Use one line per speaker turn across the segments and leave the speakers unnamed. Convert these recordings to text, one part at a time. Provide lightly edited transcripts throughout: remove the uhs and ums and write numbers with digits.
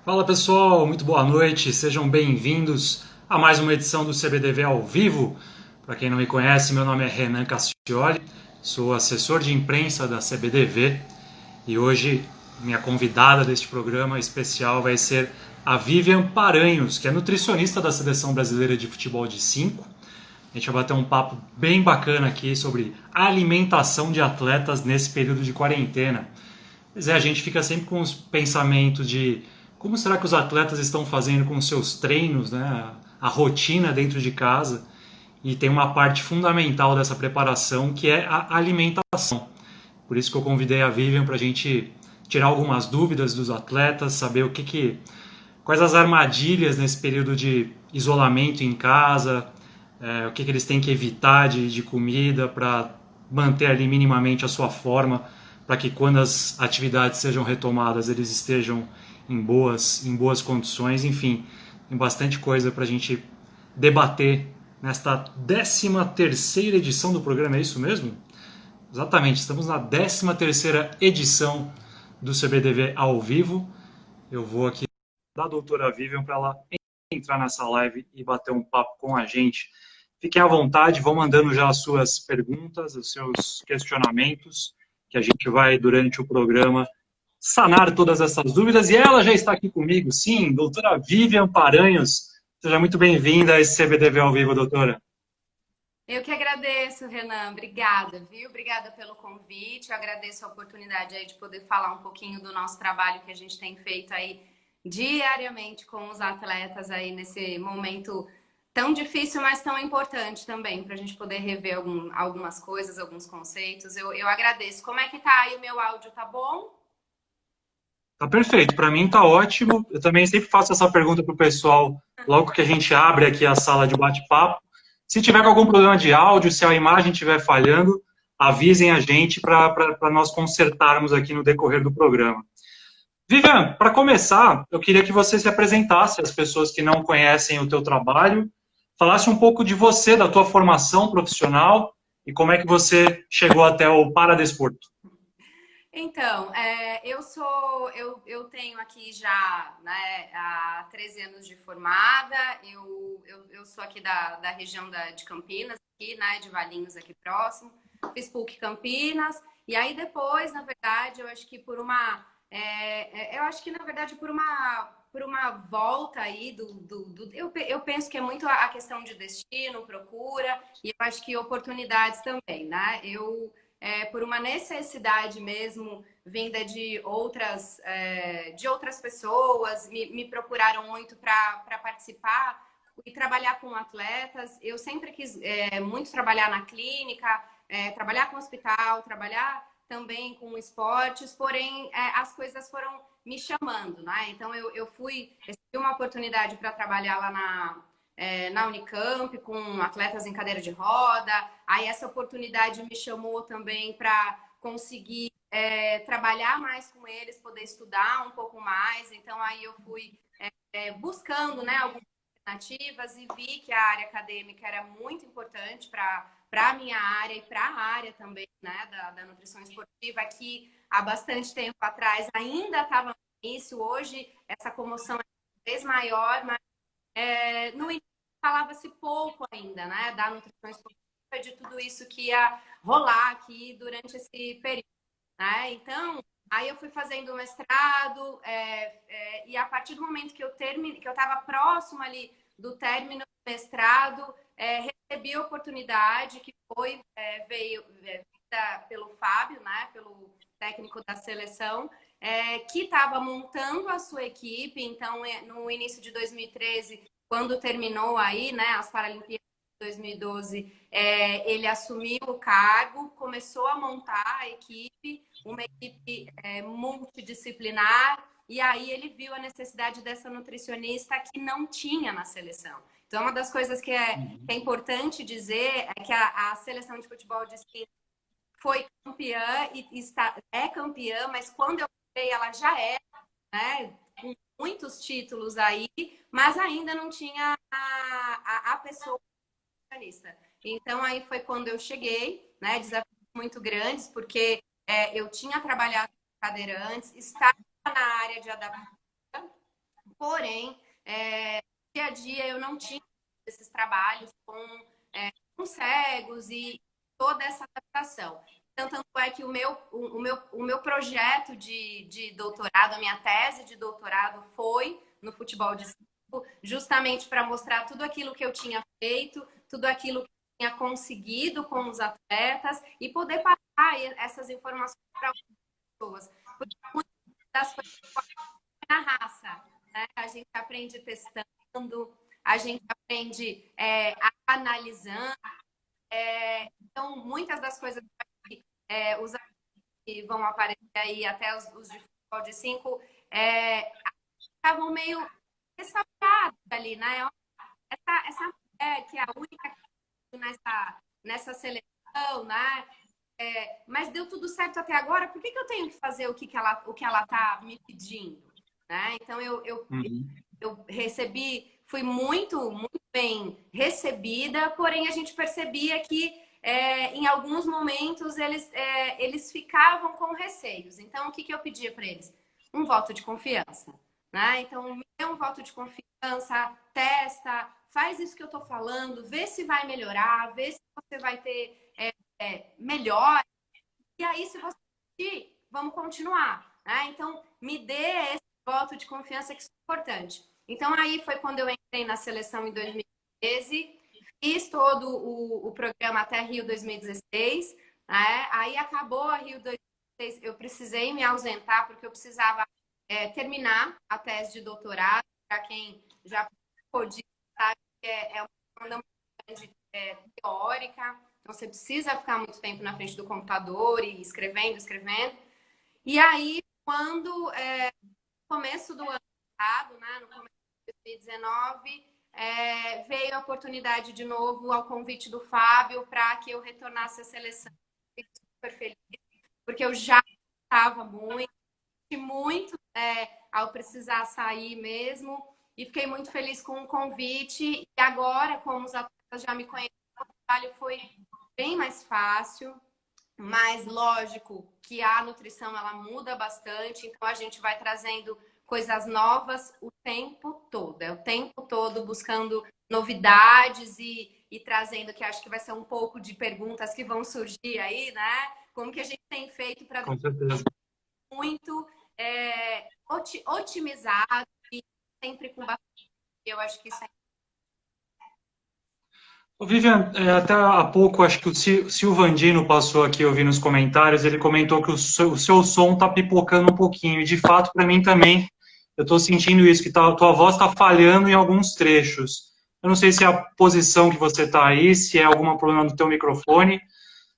Fala pessoal, muito boa noite, sejam bem-vindos a mais uma edição do CBDV ao vivo. Para quem não me conhece, meu nome é Renan Castioli, sou assessor de imprensa da CBDV e hoje minha convidada deste programa especial vai ser a Vivian Paranhos, que é nutricionista da Seleção Brasileira de Futebol de 5. A gente vai bater um papo bem bacana aqui sobre a alimentação de atletas nesse período de quarentena. Pois é, a gente fica sempre com os pensamentos de como será que os atletas estão fazendo com os seus treinos, né? A rotina dentro de casa. E tem uma parte fundamental dessa preparação que é a alimentação. Por isso que eu convidei a Vivian para a gente tirar algumas dúvidas dos atletas, saber quais as armadilhas nesse período de isolamento em casa, o que eles têm que evitar de comida para manter ali minimamente a sua forma, para que quando as atividades sejam retomadas eles estejam em boas condições. Enfim, tem bastante coisa para a gente debater nesta 13ª edição do programa, é isso mesmo? Exatamente, estamos na 13ª edição do CBDV ao vivo. Eu vou aqui da doutora Vivian para ela entrar nessa live e bater um papo com a gente. Fiquem à vontade, vão mandando já as suas perguntas, os seus questionamentos, que a gente vai, durante o programa, sanar todas essas dúvidas. E ela já está aqui comigo, sim, doutora Vivian Paranhos. Seja muito bem-vinda a esse CBDV ao vivo, doutora.
Eu que agradeço, Renan. Obrigada, viu? Obrigada pelo convite. Eu agradeço a oportunidade aí de poder falar um pouquinho do nosso trabalho que a gente tem feito aí diariamente com os atletas aí nesse momento tão difícil, mas tão importante também, para a gente poder rever algumas coisas, alguns conceitos. Eu agradeço. Como é que tá aí o meu áudio? Tá bom?
Tá perfeito, para mim tá ótimo. Eu também sempre faço essa pergunta para o pessoal logo que a gente abre aqui a sala de bate-papo. Se tiver com algum problema de áudio, se a imagem estiver falhando, avisem a gente para nós consertarmos aqui no decorrer do programa. Vivian, para começar, eu queria que você se apresentasse às pessoas que não conhecem o teu trabalho, falasse um pouco de você, da tua formação profissional e como é que você chegou até o paradesporto.
Então, eu tenho aqui já, né, há 13 anos de formada. Eu sou aqui da região de Campinas, aqui, né, de Valinhos, aqui próximo. Fiz PUC Campinas. E aí depois, na verdade, eu acho que eu acho que na verdade por uma volta aí eu penso que é muito a questão de destino, procura, e eu acho que oportunidades também, né? Por uma necessidade mesmo vinda de outras pessoas, me procuraram muito para participar e trabalhar com atletas. Eu sempre quis muito trabalhar na clínica, trabalhar com hospital, trabalhar também com esportes, porém as coisas foram me chamando, né? Então eu recebi uma oportunidade para trabalhar lá na Unicamp com atletas em cadeira de roda. Aí essa oportunidade me chamou também para conseguir trabalhar mais com eles, poder estudar um pouco mais. Então aí eu fui buscando, né, algumas alternativas e vi que a área acadêmica era muito importante para a minha área e para a área também, né, da nutrição esportiva, que há bastante tempo atrás ainda estava no início. Hoje essa comoção é cada vez maior, mas no início falava-se pouco ainda, né, da nutrição esportiva, de tudo isso que ia rolar aqui durante esse período, né? Então, aí eu fui fazendo o mestrado, e a partir do momento que que eu estava próximo ali do término do mestrado, recebi a oportunidade que veio pelo Fábio, né, pelo técnico da seleção, que estava montando a sua equipe. Então, no início de 2013, quando terminou aí, né, as Paralimpíadas de 2012, ele assumiu o cargo, começou a montar a equipe, uma equipe multidisciplinar, e aí ele viu a necessidade dessa nutricionista que não tinha na seleção. Então, uma das coisas que é importante dizer é que a seleção de futebol de esqui foi campeã é campeã, mas quando eu entrei, ela já era, né, com muitos títulos aí, mas ainda não tinha a pessoa nutricionista. Então, aí foi quando eu cheguei, né, desafios muito grandes, porque eu tinha trabalhado com cadeira antes, estava na área de adaptação, Porém, dia a dia eu não tinha esses trabalhos com cegos e toda essa adaptação. Então, tanto é que o meu projeto de doutorado, a minha tese de doutorado foi no futebol de cinco, justamente para mostrar tudo aquilo que eu tinha feito, tudo aquilo que eu tinha conseguido com os atletas e poder passar essas informações para outras pessoas. Porque muitas das coisas na raça, né? A gente aprende testando, a gente aprende analisando. Então, muitas das coisas que os que vão aparecer aí, até os de futebol de 5, estavam meio ressacados ali, né? Essa mulher que é a única nessa seleção, né? Mas deu tudo certo até agora, por que eu tenho que fazer o que ela tá me pedindo? Né? Então, eu fui muito bem recebida, porém a gente percebia que em alguns momentos eles ficavam com receios. Então, o que eu pedia para eles? Um voto de confiança. Né? Então, me dê um voto de confiança, testa, faz isso que eu estou falando, vê se vai melhorar, vê se você vai ter melhor. E aí, se você decidir, vamos continuar. Né? Então, me dê esse voto de confiança que é importante. Então, aí foi quando eu entrei na seleção em 2013, fiz todo o programa até Rio 2016, né? Aí acabou a Rio 2016, eu precisei me ausentar porque eu precisava terminar a tese de doutorado. Para quem já pôde, sabe que é uma demanda muito grande teórica, então você precisa ficar muito tempo na frente do computador e escrevendo. E aí, quando no começo do ano passado, né, no começo de 2019, veio a oportunidade de novo ao convite do Fábio para que eu retornasse à seleção. Fiquei super feliz, porque eu já estava muito ao precisar sair mesmo, e fiquei muito feliz com o convite. E agora, como os atletas já me conhecem, o trabalho foi bem mais fácil. Mas lógico que a nutrição ela muda bastante, então a gente vai trazendo coisas novas o tempo todo buscando novidades e trazendo, que acho que vai ser um pouco de perguntas que vão surgir aí, né? Como que a gente tem feito para muito otimizado e sempre com bastante. Eu acho que isso é.
Vivian, até há pouco, acho que o Silvandino passou aqui, eu vi nos comentários, ele comentou que o seu som está pipocando um pouquinho, e de fato, para mim também, eu estou sentindo isso, que a tua voz está falhando em alguns trechos. Eu não sei se é a posição que você está aí, se é algum problema no teu microfone.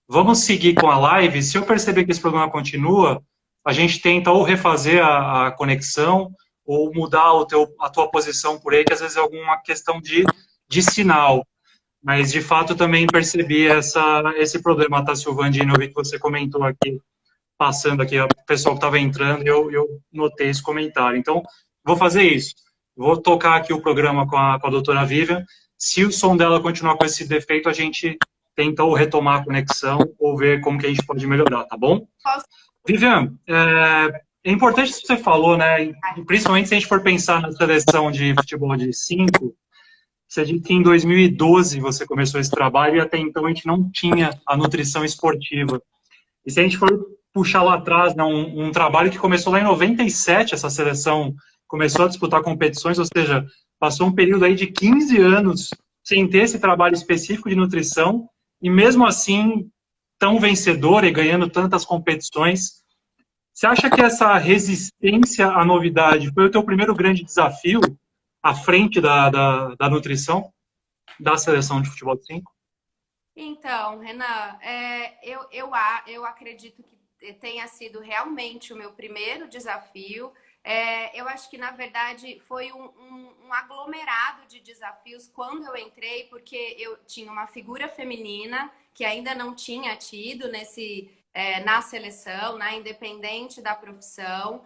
Vamos seguir com a live. Se eu perceber que esse problema continua, a gente tenta ou refazer a conexão, ou mudar a tua posição por aí, que às vezes é alguma questão de sinal. Mas, de fato, também percebi esse problema, tá, Silvandino? Eu vi que você comentou aqui, passando aqui, o pessoal que estava entrando, e eu notei esse comentário. Então, vou fazer isso. Vou tocar aqui o programa com a doutora Vivian. Se o som dela continuar com esse defeito, a gente tenta ou retomar a conexão ou ver como que a gente pode melhorar, tá bom? Vivian, é importante o que você falou, né? Principalmente se a gente for pensar na seleção de futebol de 5, você disse que em 2012 você começou esse trabalho e até então a gente não tinha a nutrição esportiva. E se a gente for puxar lá atrás, né, um trabalho que começou lá em 97, essa seleção começou a disputar competições, ou seja, passou um período aí de 15 anos sem ter esse trabalho específico de nutrição e mesmo assim tão vencedora e ganhando tantas competições. Você acha que essa resistência à novidade foi o teu primeiro grande desafio à frente da nutrição da seleção de futebol de 5?
Então, Renan, eu acredito que tenha sido realmente o meu primeiro desafio. Eu acho que, na verdade, foi um aglomerado de desafios quando eu entrei, porque eu tinha uma figura feminina que ainda não tinha tido na seleção, né, independente da profissão.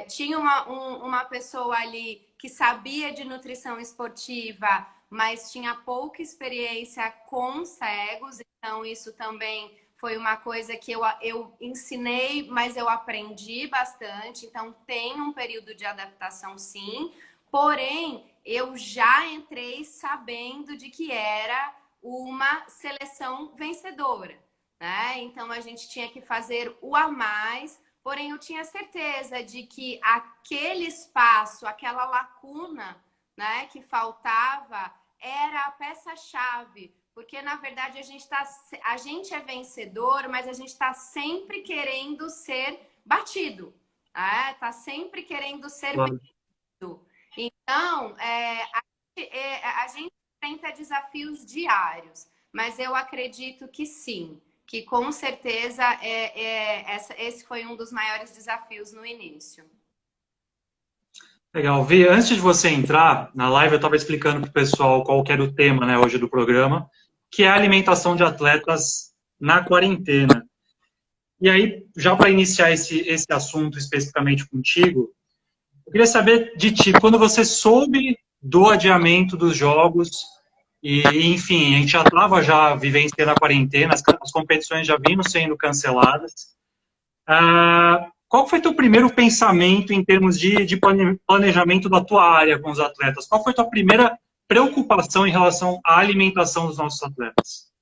Tinha uma pessoa ali que sabia de nutrição esportiva, mas tinha pouca experiência com cegos, então isso também foi uma coisa que eu ensinei, mas eu aprendi bastante, então tem um período de adaptação sim, Porém, eu já entrei sabendo de que era uma seleção vencedora, né? Então a gente tinha que fazer o a mais, porém eu tinha certeza de que aquele espaço, aquela lacuna, né, que faltava era a peça-chave, porque na verdade a gente é vencedor, mas a gente está sempre querendo ser batido, né? Tá sempre querendo ser
Claro.
vencido. Então, a gente enfrenta desafios diários, mas eu acredito que sim, que com certeza esse foi um dos maiores desafios no início.
Legal. Vi, antes de você entrar na live, eu estava explicando para o pessoal qual que era o tema, né, hoje do programa, que é a alimentação de atletas na quarentena. E aí, já para iniciar esse assunto especificamente contigo, eu queria saber de ti, quando você soube do adiamento dos jogos, e enfim, a gente já estava já vivenciando a quarentena, as competições já vinham sendo canceladas. Qual foi teu primeiro pensamento em termos de planejamento da tua área com os atletas? Qual foi tua primeira preocupação em relação à alimentação dos nossos atletas?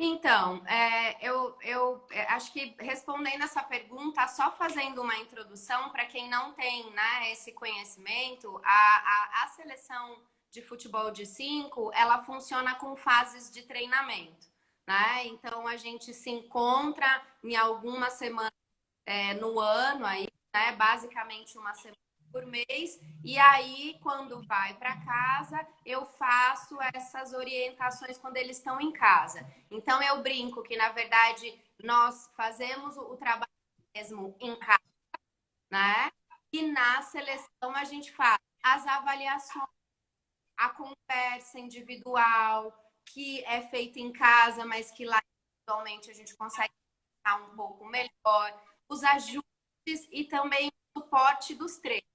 Então, acho que respondendo essa pergunta, só fazendo uma introdução para quem não tem, né, esse conhecimento, a seleção de futebol de 5, ela funciona com fases de treinamento, né? Então a gente se encontra em algumas semanas no ano aí, né? Basicamente uma semana por mês. E aí, quando vai para casa, eu faço essas orientações quando eles estão em casa. Então, eu brinco que, na verdade, nós fazemos o trabalho mesmo em casa, né? E na seleção a gente faz as avaliações, a conversa individual, que é feita em casa, mas que lá individualmente a gente consegue estar um pouco melhor, os ajustes e também o suporte dos treinos.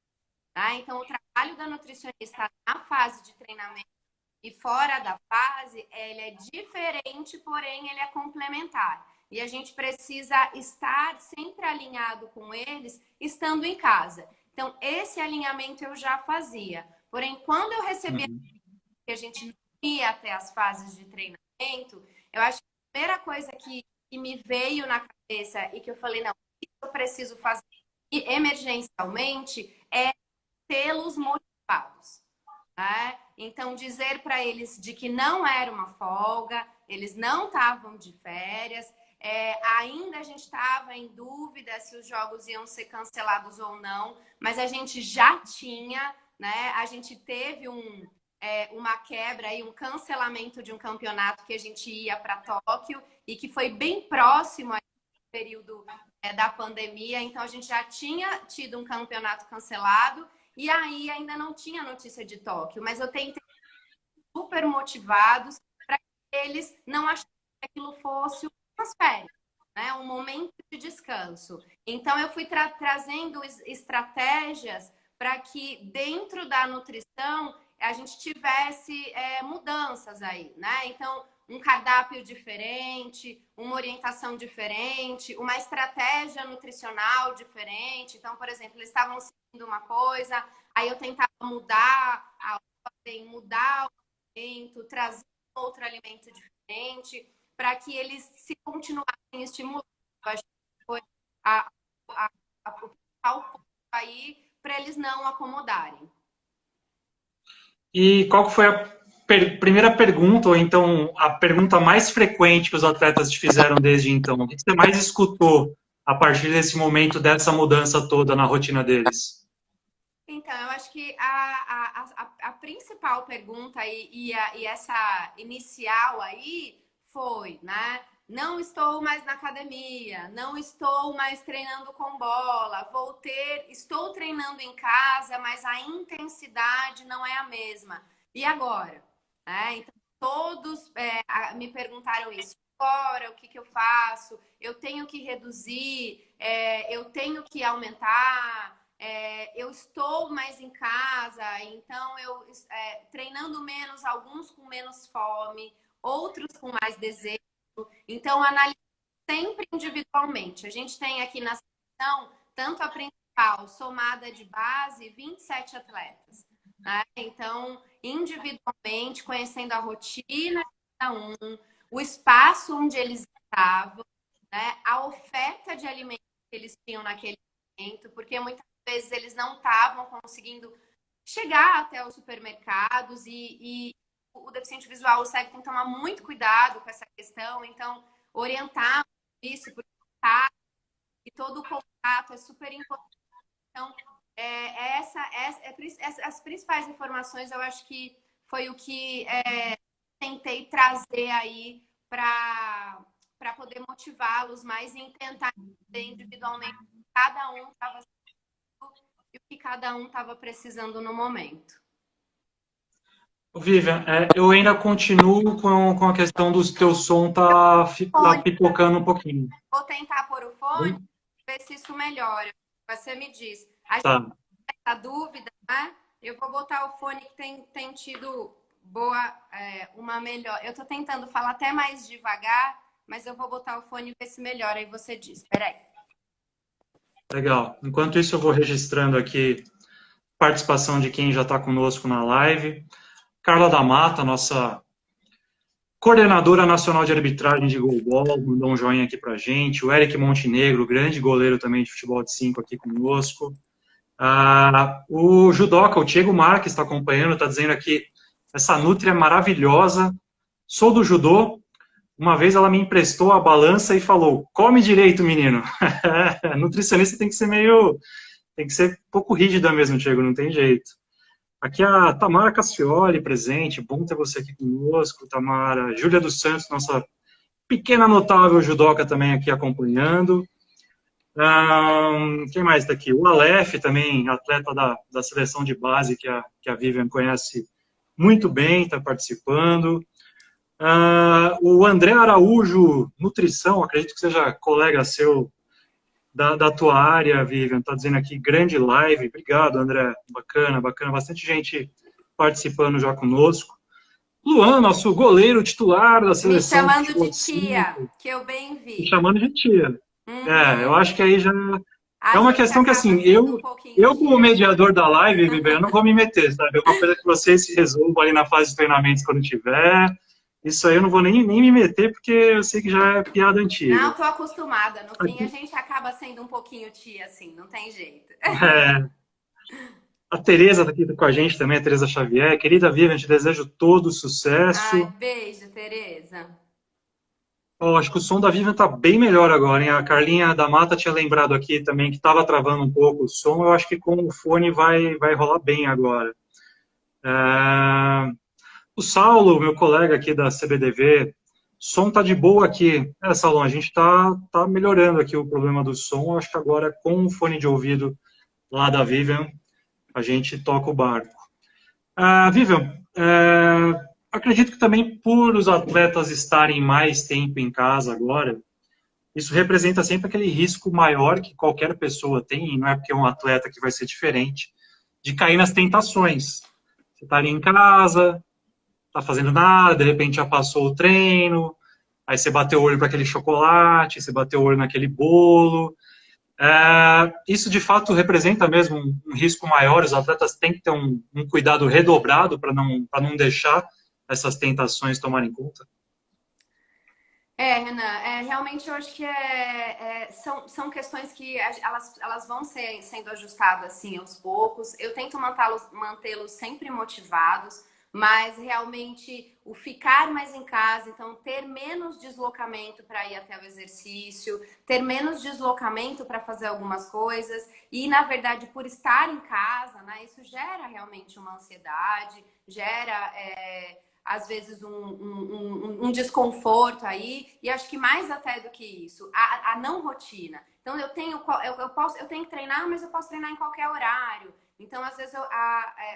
Tá? Então, o trabalho da nutricionista na fase de treinamento e fora da fase, ele é diferente, porém ele é complementar. E a gente precisa estar sempre alinhado com eles, estando em casa. Então, esse alinhamento eu já fazia. Porém, quando eu recebi que a gente não ia até as fases de treinamento, eu acho que a primeira coisa que me veio na cabeça e que eu falei, não, isso eu preciso fazer emergencialmente é tê-los motivados. Né? Então, dizer para eles de que não era uma folga, eles não estavam de férias, ainda a gente estava em dúvida se os jogos iam ser cancelados ou não, mas a gente já tinha, né? A gente teve uma quebra e um cancelamento de um campeonato que a gente ia para Tóquio e que foi bem próximo ao período da pandemia, então a gente já tinha tido um campeonato cancelado e aí ainda não tinha notícia de Tóquio, mas eu tentei super motivados para que eles não achassem que aquilo fosse umas férias, né? Um momento de descanso. Então eu fui trazendo estratégias para que dentro da nutrição a gente tivesse mudanças aí, né? Então um cardápio diferente, uma orientação diferente, uma estratégia nutricional diferente. Então, por exemplo, eles estavam seguindo uma coisa, aí eu tentava mudar a ordem, mudar o alimento, trazer outro alimento diferente, para que eles se continuassem estimulando. Eu acho que foi o principal ponto aí para eles não acomodarem.
E qual foi a primeira pergunta, ou então a pergunta mais frequente que os atletas te fizeram desde então? O que você mais escutou a partir desse momento, dessa mudança toda na rotina deles?
Então, eu acho que a principal pergunta e essa inicial aí foi, né? Não estou mais na academia, não estou mais treinando com bola, estou treinando em casa, mas a intensidade não é a mesma. E agora? Então, todos me perguntaram isso. Agora, o que que eu faço? Eu tenho que reduzir? Eu tenho que aumentar? Eu estou mais em casa, então eu treinando menos, alguns com menos fome, outros com mais desejo. Então, analisar sempre individualmente. A gente tem aqui na sessão tanto a principal, somada de base, 27 atletas. Né? Então, individualmente, conhecendo a rotina de cada um, o espaço onde eles estavam, né? A oferta de alimentos que eles tinham naquele momento, porque muitas vezes eles não estavam conseguindo chegar até os supermercados e o deficiente visual, o cego, tem que tomar muito cuidado com essa questão, então orientar isso, porque e todo o contato é super importante. Então, as principais informações eu acho que foi o que tentei trazer aí para poder motivá-los mais em tentar entender individualmente cada um estava e o que cada um estava precisando no momento.
Vivian, eu ainda continuo com a questão do teu som tá pipocando um pouquinho.
Vou tentar pôr o fone, ver se isso melhora. Você me diz. A gente
Tá.
tem essa dúvida, né? Eu vou botar o fone que tem tido uma melhor. Eu tô tentando falar até mais devagar, mas eu vou botar o fone e ver se melhora. Aí você diz. Peraí.
Legal. Enquanto isso, eu vou registrando aqui a participação de quem já está conosco na live. Carla da Mata, nossa coordenadora nacional de arbitragem de goalball, mandou um joinha aqui pra gente. O Eric Montenegro, grande goleiro também de futebol de 5 aqui conosco. O judoca, o Diego Marques, está acompanhando, está dizendo aqui, essa nutria é maravilhosa, sou do judô, uma vez ela me emprestou a balança e falou, come direito, menino. Nutricionista tem que ser um pouco rígida mesmo, Diego, não tem jeito. Aqui a Tamara Cassioli presente, bom ter você aqui conosco, Tamara. Júlia dos Santos, nossa pequena notável judoca também aqui acompanhando. Quem mais está aqui? O Aleph também, atleta da seleção de base que a Vivian conhece muito bem, está participando. O André Araújo, nutrição, acredito que seja colega seu da tua área, Vivian, está dizendo aqui, grande live. Obrigado, André. Bacana, bacana. Bastante gente participando já conosco. Luan, nosso goleiro titular da seleção.
Me chamando de tia, que eu bem vi.
Me chamando de tia. Eu acho que aí já é uma questão que, assim, eu como mediador da live, Vivian, eu não vou me meter, sabe? É uma coisa que vocês se resolvam ali na fase de treinamentos quando tiver. Isso aí eu não vou nem me meter, porque eu sei que já é piada antiga.
Não, tô acostumada. No fim, a gente acaba sendo um pouquinho tia, assim, não tem jeito.
A Tereza está aqui com a gente também, a Tereza Xavier. Querida Vivian, te desejo todo sucesso.
Ai, beijo, Tereza.
Acho que o som da Vivian está bem melhor agora, hein? A Carlinha da Mata tinha lembrado aqui também que estava travando um pouco o som. Eu acho que com o fone vai rolar bem agora. O Saulo, meu colega aqui da CBDV, som tá de boa aqui. Saulo, a gente tá melhorando aqui o problema do som. Acho que agora com o fone de ouvido lá da Vivian, a gente toca o barco. Vivian, acredito que também por os atletas estarem mais tempo em casa agora, isso representa sempre aquele risco maior que qualquer pessoa tem, e não é porque é um atleta que vai ser diferente, de cair nas tentações. Você está ali em casa, tá fazendo nada, de repente já passou o treino, aí você bateu o olho para aquele chocolate, você bateu o olho naquele bolo. Isso de fato representa mesmo um risco maior, os atletas têm que ter um cuidado redobrado para não deixar essas tentações tomarem conta?
Renan, realmente eu acho que são questões que elas vão sendo ajustadas assim aos poucos. Eu tento mantê-los sempre motivados, mas realmente o ficar mais em casa, então ter menos deslocamento para ir até o exercício, ter menos deslocamento para fazer algumas coisas, e na verdade, por estar em casa, né, isso gera realmente uma ansiedade, gera às vezes um desconforto aí, e acho que mais até do que isso, a não rotina. Então eu tenho que treinar, mas eu posso treinar em qualquer horário. Então, às vezes,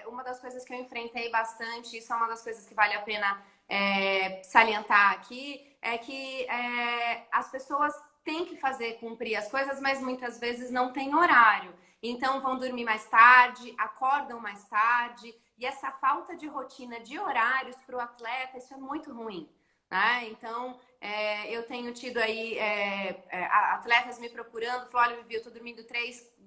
uma das coisas que eu enfrentei bastante, isso é uma das coisas que vale a pena salientar aqui, é que as pessoas têm que cumprir as coisas, mas muitas vezes não tem horário. Então, vão dormir mais tarde, acordam mais tarde, e essa falta de rotina de horários para o atleta, isso é muito ruim. Né? Então, eu tenho tido aí atletas me procurando, falando, olha, Vivi, eu tô dormindo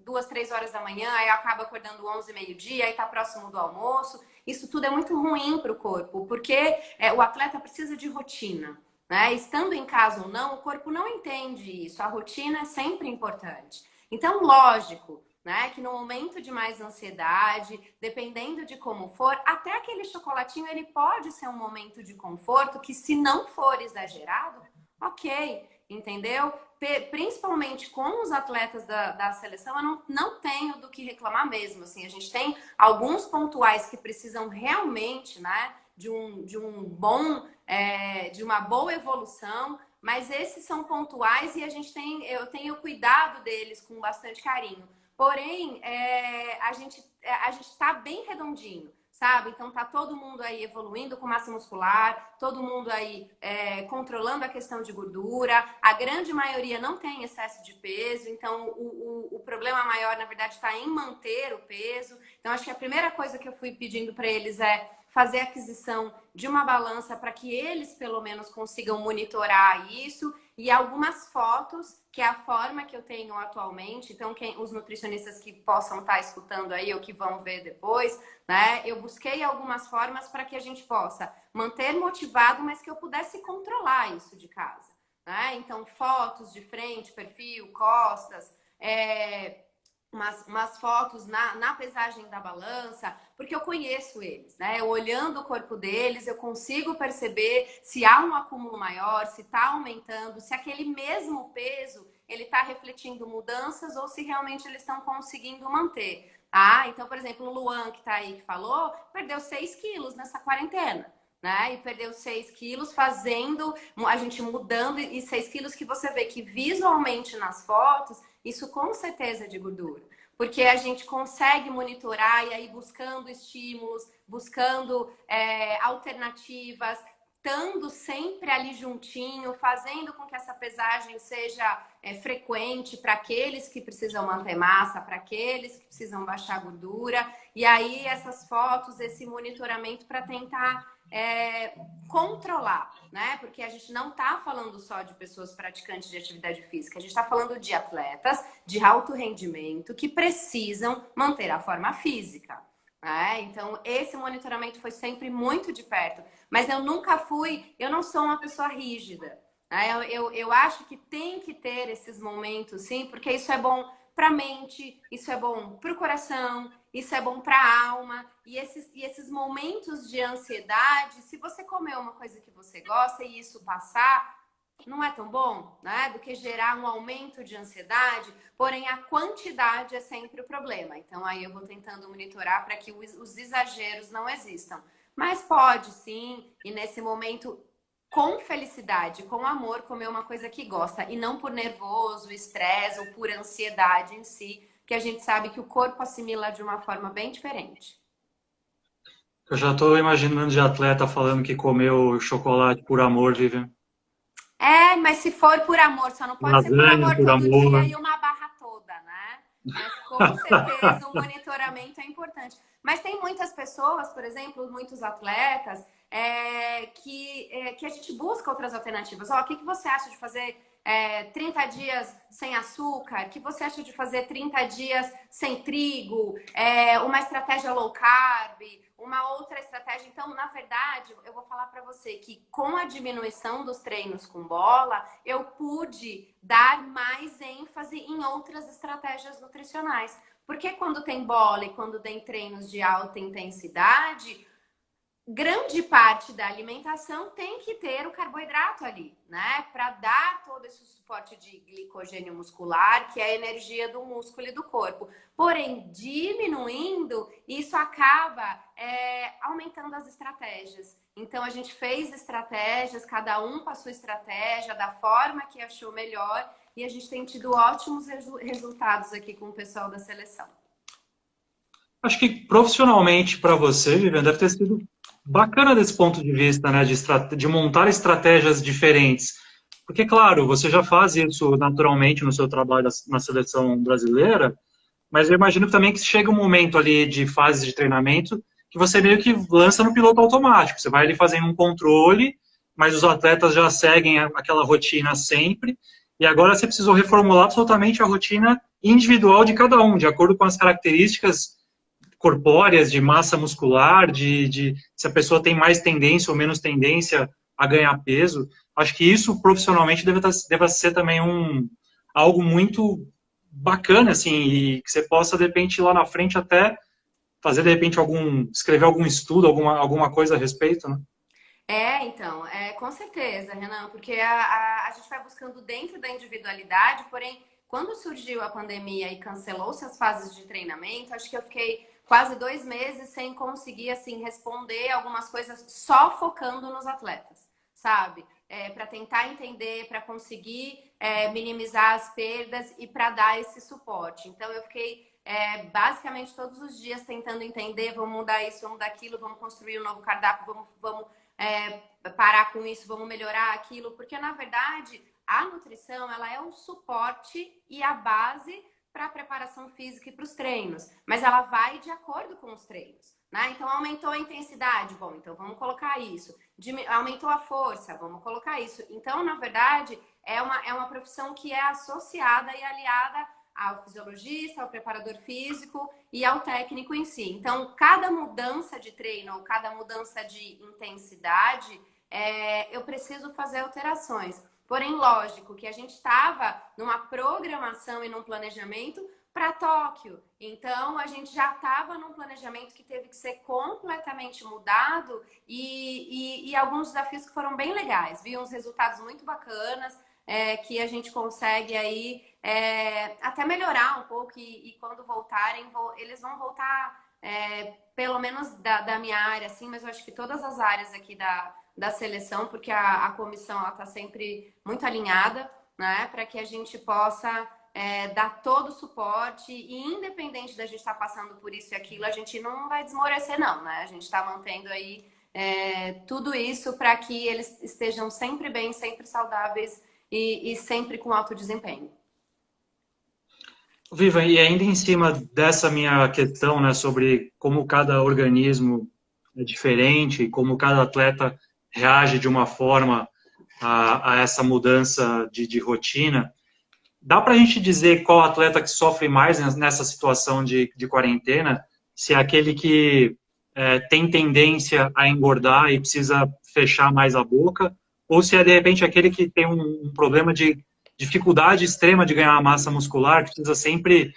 2, 3 horas da manhã, aí acaba acordando 11, meio-dia, aí tá próximo do almoço. Isso tudo é muito ruim para o corpo, porque o atleta precisa de rotina, né? Estando em casa ou não, o corpo não entende isso. A rotina é sempre importante. Então, lógico, né, que no momento de mais ansiedade, dependendo de como for, até aquele chocolatinho ele pode ser um momento de conforto que, se não for exagerado, ok, entendeu? Principalmente com os atletas da seleção, eu não tenho do que reclamar mesmo. Assim, a gente tem alguns pontuais que precisam realmente, né, de uma boa evolução, mas esses são pontuais e eu tenho cuidado deles com bastante carinho. Porém, a gente está bem redondinho, sabe? Então tá todo mundo aí evoluindo com massa muscular, todo mundo aí controlando a questão de gordura. A grande maioria não tem excesso de peso, então o problema maior, na verdade, está em manter o peso. Então, acho que a primeira coisa que eu fui pedindo para eles é fazer a aquisição de uma balança para que eles, pelo menos, consigam monitorar isso, e algumas fotos, que é a forma que eu tenho atualmente. Então, os nutricionistas que possam estar escutando aí ou que vão ver depois, né? Eu busquei algumas formas para que a gente possa manter motivado, mas que eu pudesse controlar isso de casa, né? Então, fotos de frente, perfil, costas, umas fotos na pesagem da balança, porque eu conheço eles, né? Eu, olhando o corpo deles, eu consigo perceber se há um acúmulo maior, se está aumentando, se aquele mesmo peso ele está refletindo mudanças ou se realmente eles estão conseguindo manter. Então, por exemplo, o Luan, que está aí, que falou, perdeu 6 quilos nessa quarentena, né? E perdeu 6 quilos fazendo, a gente mudando, e 6 quilos que você vê que visualmente nas fotos, isso com certeza é de gordura. Porque a gente consegue monitorar e aí buscando estímulos, buscando alternativas, estando sempre ali juntinho, fazendo com que essa pesagem seja frequente para aqueles que precisam manter massa, para aqueles que precisam baixar gordura. E aí essas fotos, esse monitoramento para tentar controlar, né? Porque a gente não está falando só de pessoas praticantes de atividade física, a gente está falando de atletas de alto rendimento que precisam manter a forma física. Então, esse monitoramento foi sempre muito de perto. Mas eu não sou uma pessoa rígida. Eu acho que tem que ter esses momentos, sim, porque isso é bom para a mente, isso é bom para o coração, isso é bom para a alma. E esses momentos de ansiedade, se você comer uma coisa que você gosta e isso passar, não é tão bom, né? Do que gerar um aumento de ansiedade. Porém, a quantidade é sempre o problema. Então, aí eu vou tentando monitorar para que os exageros não existam. Mas pode, sim, e nesse momento, com felicidade, com amor, comer uma coisa que gosta. E não por nervoso, estresse ou por ansiedade em si, que a gente sabe que o corpo assimila de uma forma bem diferente.
Eu já estou imaginando de atleta falando que comeu chocolate por amor, Vivian.
Mas se for por amor, só não pode ser por
Lasanha
amor
por
todo dia
amor.
e uma barra toda, né? Mas com certeza o monitoramento é importante. Mas tem muitas pessoas, por exemplo, muitos atletas, que a gente busca outras alternativas. O que você acha de fazer 30 dias sem açúcar? O que você acha de fazer 30 dias sem trigo? Uma estratégia low carb? Uma outra estratégia. Então, na verdade, eu vou falar para você que com a diminuição dos treinos com bola, eu pude dar mais ênfase em outras estratégias nutricionais. Porque quando tem bola e quando tem treinos de alta intensidade, grande parte da alimentação tem que ter o carboidrato ali, né? Para dar todo esse suporte de glicogênio muscular, que é a energia do músculo e do corpo. Porém, diminuindo, isso acaba aumentando as estratégias. Então, a gente fez estratégias, cada um com a sua estratégia, da forma que achou melhor, e a gente tem tido ótimos resultados aqui com o pessoal da seleção.
Acho que profissionalmente para você, Vivian, deve ter sido bacana desse ponto de vista, né, de montar estratégias diferentes. Porque, claro, você já faz isso naturalmente no seu trabalho na seleção brasileira, mas eu imagino também que chega um momento ali de fase de treinamento que você meio que lança no piloto automático. Você vai ali fazendo um controle, mas os atletas já seguem aquela rotina sempre, e agora você precisou reformular absolutamente a rotina individual de cada um, de acordo com as características corpóreas, de massa muscular, de se a pessoa tem mais tendência ou menos tendência a ganhar peso. Acho que isso profissionalmente deve ser também algo muito bacana, assim, e que você possa, de repente, lá na frente até fazer, de repente, escrever algum estudo, alguma coisa a respeito, né?
Então, com certeza, Renan, porque a gente vai buscando dentro da individualidade, porém, quando surgiu a pandemia e cancelou-se as fases de treinamento, acho que eu fiquei quase 2 meses sem conseguir, assim, responder algumas coisas só focando nos atletas, sabe? Para tentar entender, para conseguir minimizar as perdas e para dar esse suporte. Então, eu fiquei basicamente todos os dias tentando entender, vamos mudar isso, vamos mudar aquilo, vamos construir um novo cardápio, vamos parar com isso, vamos melhorar aquilo, porque na verdade a nutrição ela é o suporte e a base para a preparação física e para os treinos, mas ela vai de acordo com os treinos, né? Então aumentou a intensidade, bom, então vamos colocar isso. Aumentou a força, vamos colocar isso. Então, na verdade, é uma profissão que é associada e aliada ao fisiologista, ao preparador físico e ao técnico em si. Então, cada mudança de treino ou cada mudança de intensidade, eu preciso fazer alterações. Porém, lógico que a gente estava numa programação e num planejamento para Tóquio. Então, a gente já estava num planejamento que teve que ser completamente mudado e alguns desafios que foram bem legais. Vi uns resultados muito bacanas, que a gente consegue aí até melhorar um pouco e quando voltarem, eles vão voltar pelo menos da minha área, assim, mas eu acho que todas as áreas aqui da seleção, porque a comissão está sempre muito alinhada, né, para que a gente possa dar todo o suporte e independente da gente estar passando por isso e aquilo, a gente não vai desmorecer não, né? A gente está mantendo aí tudo isso para que eles estejam sempre bem, sempre saudáveis e sempre com alto desempenho.
Viva, e ainda em cima dessa minha questão, né, sobre como cada organismo é diferente, como cada atleta reage de uma forma a essa mudança de rotina, dá para a gente dizer qual atleta que sofre mais nessa situação de quarentena? Se é aquele que tem tendência a engordar e precisa fechar mais a boca, ou se é, de repente, aquele que tem um problema de dificuldade extrema de ganhar massa muscular, que precisa sempre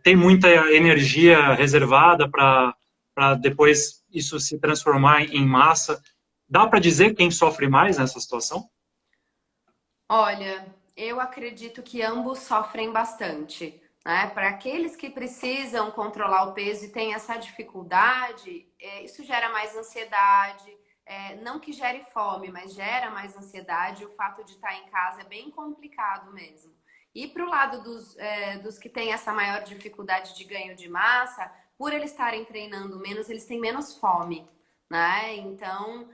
ter muita energia reservada para depois isso se transformar em massa. Dá para dizer quem sofre mais nessa situação?
Olha, eu acredito que ambos sofrem bastante, né? Para aqueles que precisam controlar o peso e têm essa dificuldade, isso gera mais ansiedade, não que gere fome, mas gera mais ansiedade. O fato de estar em casa é bem complicado mesmo. E para o lado dos que têm essa maior dificuldade de ganho de massa, por eles estarem treinando menos, eles têm menos fome, né? Então,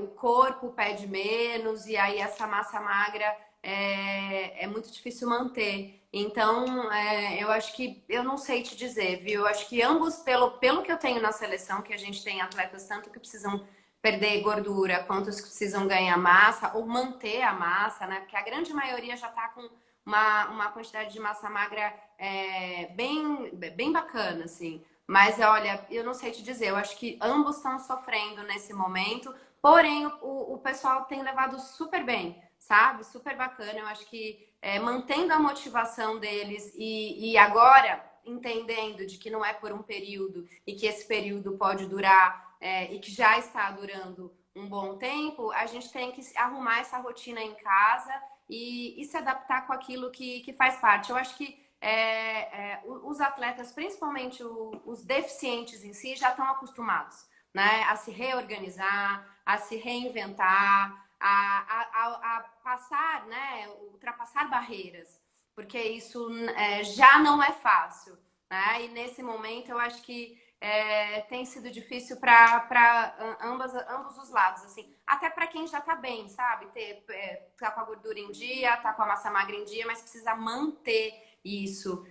o corpo pede menos e aí essa massa magra é muito difícil manter. Então, eu acho que, eu não sei te dizer, viu? Eu acho que ambos, pelo que eu tenho na seleção, que a gente tem atletas tanto que precisam perder gordura, quanto os que precisam ganhar massa ou manter a massa, né? Porque a grande maioria já tá com uma quantidade de massa magra bem bacana, assim. Mas olha, eu não sei te dizer, eu acho que ambos estão sofrendo nesse momento, porém o pessoal tem levado super bem, sabe? Super bacana. Eu acho que mantendo a motivação deles e agora entendendo de que não é por um período e que esse período pode durar e que já está durando um bom tempo, a gente tem que arrumar essa rotina em casa e se adaptar com aquilo que faz parte. Eu acho que os atletas, principalmente os deficientes em si, já estão acostumados, né, a se reorganizar, a se reinventar, a passar, né, ultrapassar barreiras, porque isso já não é fácil, né? E nesse momento eu acho que tem sido difícil para ambos os lados, assim, até para quem já tá bem, sabe? Tá com a gordura em dia, tá com a massa magra em dia, mas precisa manter isso.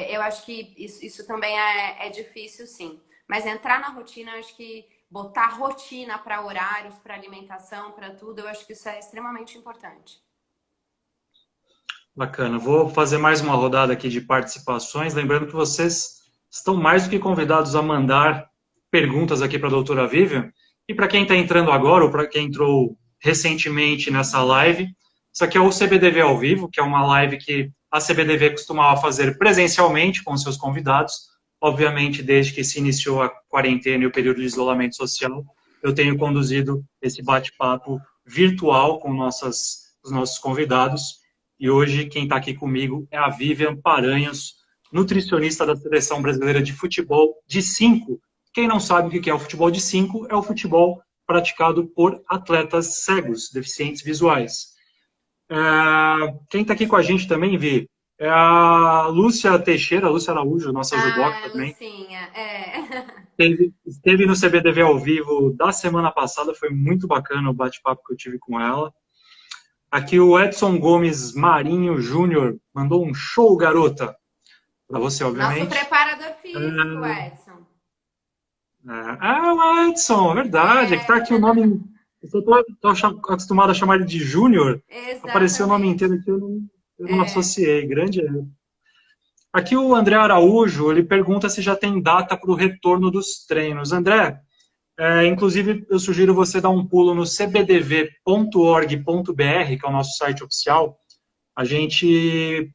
Eu acho que isso também é difícil, sim. Mas entrar na rotina, eu acho que botar rotina para horários, para alimentação, para tudo, eu acho que isso é extremamente importante.
Bacana. Vou fazer mais uma rodada aqui de participações, lembrando que vocês estão mais do que convidados a mandar perguntas aqui para a doutora Vivian. E para quem está entrando agora, ou para quem entrou recentemente nessa live, isso aqui é o CBDV ao vivo, que é uma live que a CBDV costumava fazer presencialmente com seus convidados. Obviamente, desde que se iniciou a quarentena e o período de isolamento social, eu tenho conduzido esse bate-papo virtual com os nossos convidados. E hoje quem está aqui comigo é a Vivian Paranhos, nutricionista da Seleção Brasileira de Futebol de 5. Quem não sabe o que é o futebol de 5, é o futebol praticado por atletas cegos, deficientes visuais. Quem está aqui com a gente também, Vi, é a Lúcia Teixeira, Lúcia Araújo, nossa judoca também.
Lucinha,
Esteve no CBDV ao vivo da semana passada, foi muito bacana o bate-papo que eu tive com ela. Aqui o Edson Gomes Marinho Júnior mandou um show, garota. Para você, obviamente.
Nosso preparador físico, Edson.
O Edson, é verdade. É que tá aqui o nome. Eu tô acostumado a chamar ele de Júnior. Apareceu o nome inteiro aqui, eu não associei. Grande erro. Aqui o André Araújo, ele pergunta se já tem data para o retorno dos treinos. André, inclusive eu sugiro você dar um pulo no cbdv.org.br, que é o nosso site oficial. A gente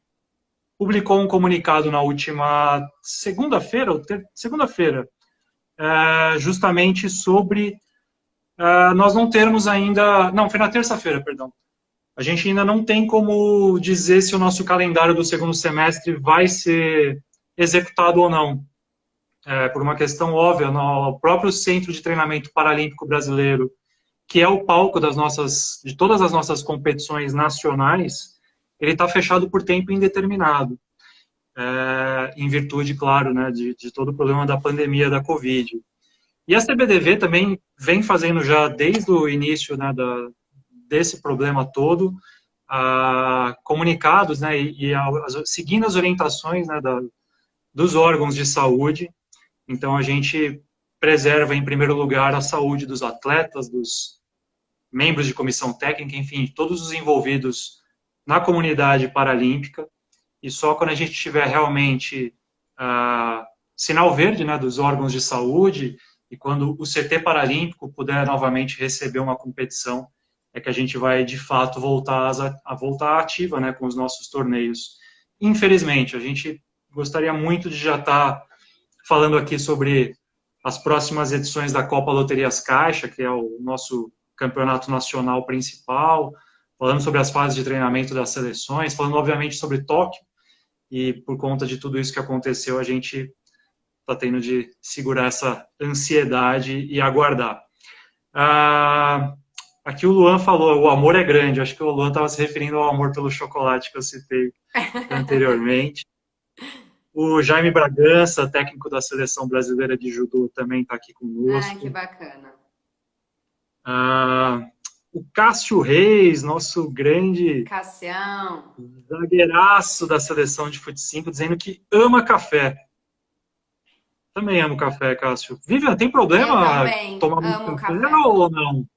publicou um comunicado na última segunda-feira, justamente sobre nós não termos ainda... Não, foi na terça-feira, perdão. A gente ainda não tem como dizer se o nosso calendário do segundo semestre vai ser executado ou não. Por uma questão óbvia, no próprio Centro de Treinamento Paralímpico Brasileiro, que é o palco de todas as nossas competições nacionais, ele está fechado por tempo indeterminado, em virtude, claro, né, de todo o problema da pandemia da Covid. E a CBDV também vem fazendo já desde o início, né, desse problema todo, comunicados, né, seguindo as orientações, né, dos órgãos de saúde. Então a gente preserva em primeiro lugar a saúde dos atletas, dos membros de comissão técnica, enfim, todos os envolvidos na comunidade paralímpica. E só quando a gente tiver realmente sinal verde, né, dos órgãos de saúde, e quando o CT Paralímpico puder novamente receber uma competição, é que a gente vai, de fato, voltar ativa, né, com os nossos torneios. Infelizmente, a gente gostaria muito de já estar falando aqui sobre as próximas edições da Copa Loterias Caixa, que é o nosso campeonato nacional principal, falando sobre as fases de treinamento das seleções, falando, obviamente, sobre Tóquio, e por conta de tudo isso que aconteceu, a gente está tendo de segurar essa ansiedade e aguardar. Aqui o Luan falou, o amor é grande. Acho que o Luan estava se referindo ao amor pelo chocolate que eu citei anteriormente. O Jaime Bragança, técnico da Seleção Brasileira de Judô, também está aqui conosco.
Que bacana.
O Cássio Reis, nosso grande
Cassião,
zagueiraço da Seleção de Fute 5, dizendo que ama café. Também amo café, Cássio. Vivian, tem problema tomar muito café ou não?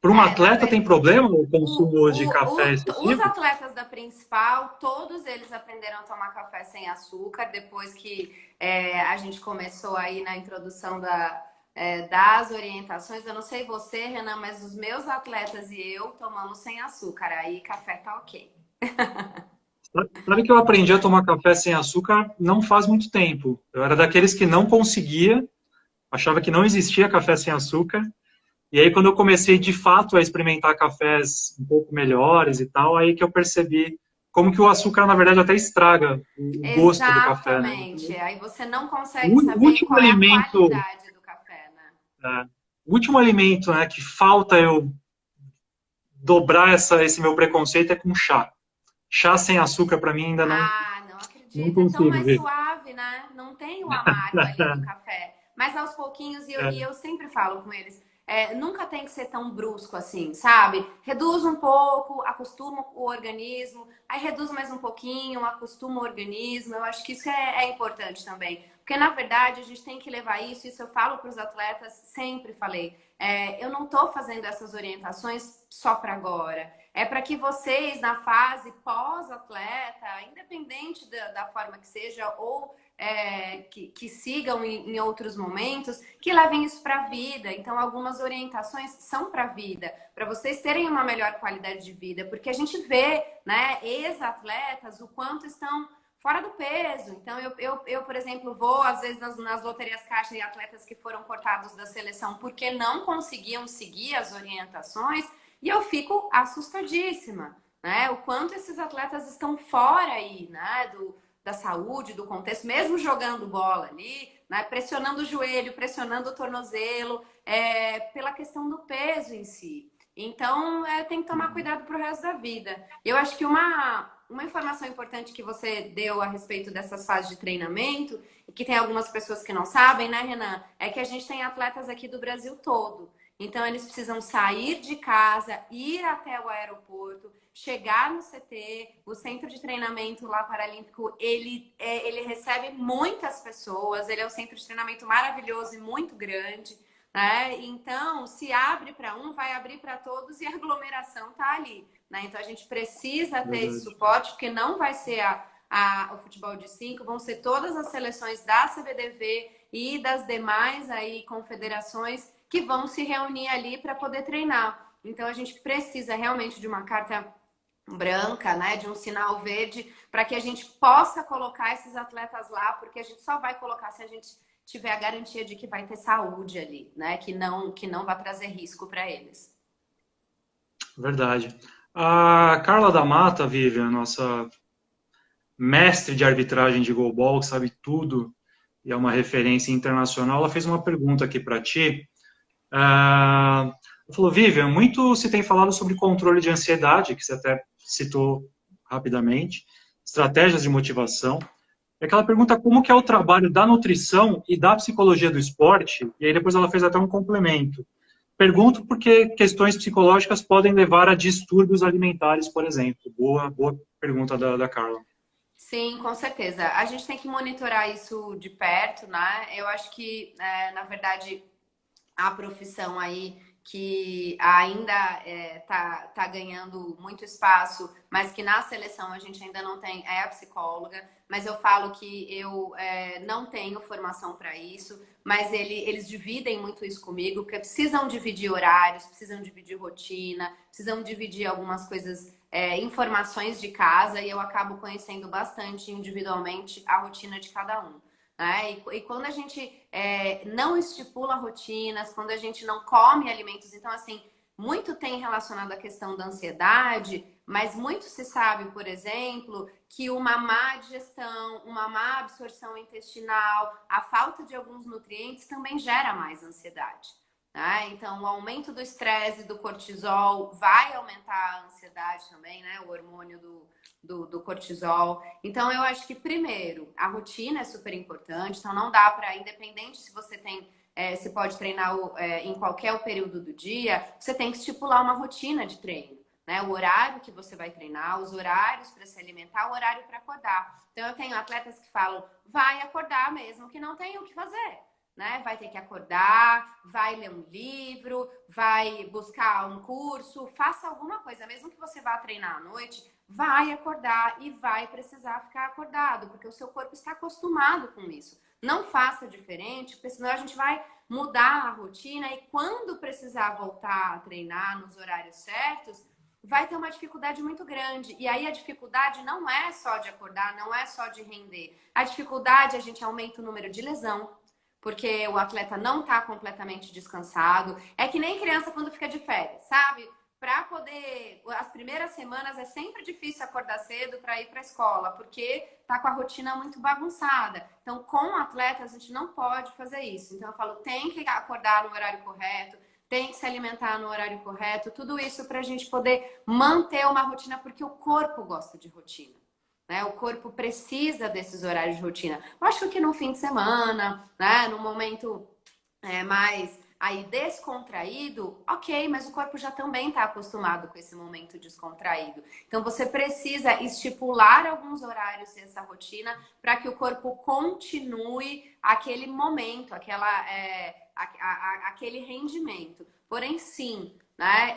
Para um atleta tem problema o consumo de café excessivo?
Os atletas da principal, todos eles aprenderam a tomar café sem açúcar, depois que a gente começou aí na introdução das orientações. Eu não sei você, Renan, mas os meus atletas e eu tomamos sem açúcar, aí café tá ok.
Sabe que eu aprendi a tomar café sem açúcar não faz muito tempo. Eu era daqueles que não conseguia, achava que não existia café sem açúcar. E aí, quando eu comecei, de fato, a experimentar cafés um pouco melhores e tal, aí que eu percebi como que o açúcar, na verdade, até estraga o gosto do café.
Exatamente. Aí você não consegue saber qual é a qualidade do café, né?
O último alimento, né, que falta eu dobrar esse meu preconceito é com chá. Chá sem açúcar, para mim, ainda não...
não acredito. Não é tão mais suave, né? Não tem o amargo ali do café. Mas aos pouquinhos, e eu sempre falo com eles... nunca tem que ser tão brusco assim, sabe? Reduz um pouco, acostuma o organismo, aí reduz mais um pouquinho, acostuma o organismo. Eu acho que isso é importante também. Porque, na verdade, a gente tem que levar isso eu falo para os atletas, sempre falei, eu não estou fazendo essas orientações só para agora. É para que vocês, na fase pós-atleta, independente da forma que seja, ou que sigam em outros momentos, que levem isso para a vida. Então, algumas orientações são para a vida, para vocês terem uma melhor qualidade de vida, porque a gente vê, né, ex-atletas, o quanto estão fora do peso. Então, eu por exemplo, vou às vezes nas loterias caixa e atletas que foram cortados da seleção porque não conseguiam seguir as orientações, e eu fico assustadíssima, né? O quanto esses atletas estão fora aí, né, da saúde, do contexto, mesmo jogando bola ali, né, pressionando o joelho, pressionando o tornozelo, pela questão do peso em si. Então, tem que tomar cuidado pro resto da vida. Eu acho que uma informação importante que você deu a respeito dessas fases de treinamento, e que tem algumas pessoas que não sabem, né, Renan? É que a gente tem atletas aqui do Brasil todo. Então, eles precisam sair de casa, ir até o aeroporto, chegar no CT, o centro de treinamento lá paralímpico, ele recebe muitas pessoas, ele é um centro de treinamento maravilhoso e muito grande, né? Então, se abre para um, vai abrir para todos e a aglomeração tá ali, né? Então, a gente precisa ter esse suporte, porque não vai ser o futebol de 5, vão ser todas as seleções da CBDV e das demais aí confederações que vão se reunir ali para poder treinar. Então, a gente precisa realmente de uma carta branca, né, de um sinal verde, para que a gente possa colocar esses atletas lá, porque a gente só vai colocar se a gente tiver a garantia de que vai ter saúde ali, né, que não vai trazer risco para eles.
Verdade. A Carla da Mata, Vivian, nossa mestre de arbitragem de goalball, que sabe tudo e é uma referência internacional, ela fez uma pergunta aqui para ti. Ela falou, Vivian, muito se tem falado sobre controle de ansiedade, que você até citou rapidamente, estratégias de motivação. E aquela pergunta, como que é o trabalho da nutrição e da psicologia do esporte? E aí depois ela fez até um complemento. Pergunto porque questões psicológicas podem levar a distúrbios alimentares, por exemplo. Boa pergunta da Carla.
Sim, com certeza. A gente tem que monitorar isso de perto, né? Eu acho que, na verdade, a profissão aí que ainda tá ganhando muito espaço, mas que na seleção a gente ainda não tem, é a psicóloga. Mas eu falo que eu não tenho formação para isso, mas eles dividem muito isso comigo, porque precisam dividir horários, precisam dividir rotina, precisam dividir algumas coisas, informações de casa, e eu acabo conhecendo bastante individualmente a rotina de cada um. Né? E quando a gente não estipula rotinas, quando a gente não come alimentos, então assim, muito tem relacionado à questão da ansiedade, mas muito se sabe, por exemplo, que uma má digestão, uma má absorção intestinal, a falta de alguns nutrientes também gera mais ansiedade. Né? Então, o aumento do estresse, do cortisol, vai aumentar a ansiedade também, né? O hormônio do cortisol. Então, eu acho que, primeiro, a rotina é super importante. Então, não dá para, independente se você tem, se pode treinar em qualquer período do dia, você tem que estipular uma rotina de treino. Né? O horário que você vai treinar, os horários para se alimentar, o horário para acordar. Então, eu tenho atletas que falam, vai acordar mesmo que não tem o que fazer. Né? Vai ter que acordar, vai ler um livro, vai buscar um curso, faça alguma coisa, mesmo que você vá treinar à noite, vai acordar e vai precisar ficar acordado, porque o seu corpo está acostumado com isso. Não faça diferente, porque senão a gente vai mudar a rotina e quando precisar voltar a treinar nos horários certos, vai ter uma dificuldade muito grande. E aí a dificuldade não é só de acordar, não é só de render. A dificuldade, a gente aumenta o número de lesão, porque o atleta não está completamente descansado. É que nem criança quando fica de férias, sabe? Para poder... As primeiras semanas é sempre difícil acordar cedo para ir para a escola, porque tá com a rotina muito bagunçada. Então, com o atleta, a gente não pode fazer isso. Então, eu falo, tem que acordar no horário correto, tem que se alimentar no horário correto, tudo isso para a gente poder manter uma rotina, porque o corpo gosta de rotina. Né? O corpo precisa desses horários de rotina. Lógico que no fim de semana, né? No momento mais aí descontraído, ok, mas o corpo já também está acostumado com esse momento descontraído. Então você precisa estipular alguns horários dessa rotina para que o corpo continue aquele momento, aquele rendimento. Porém, sim, né?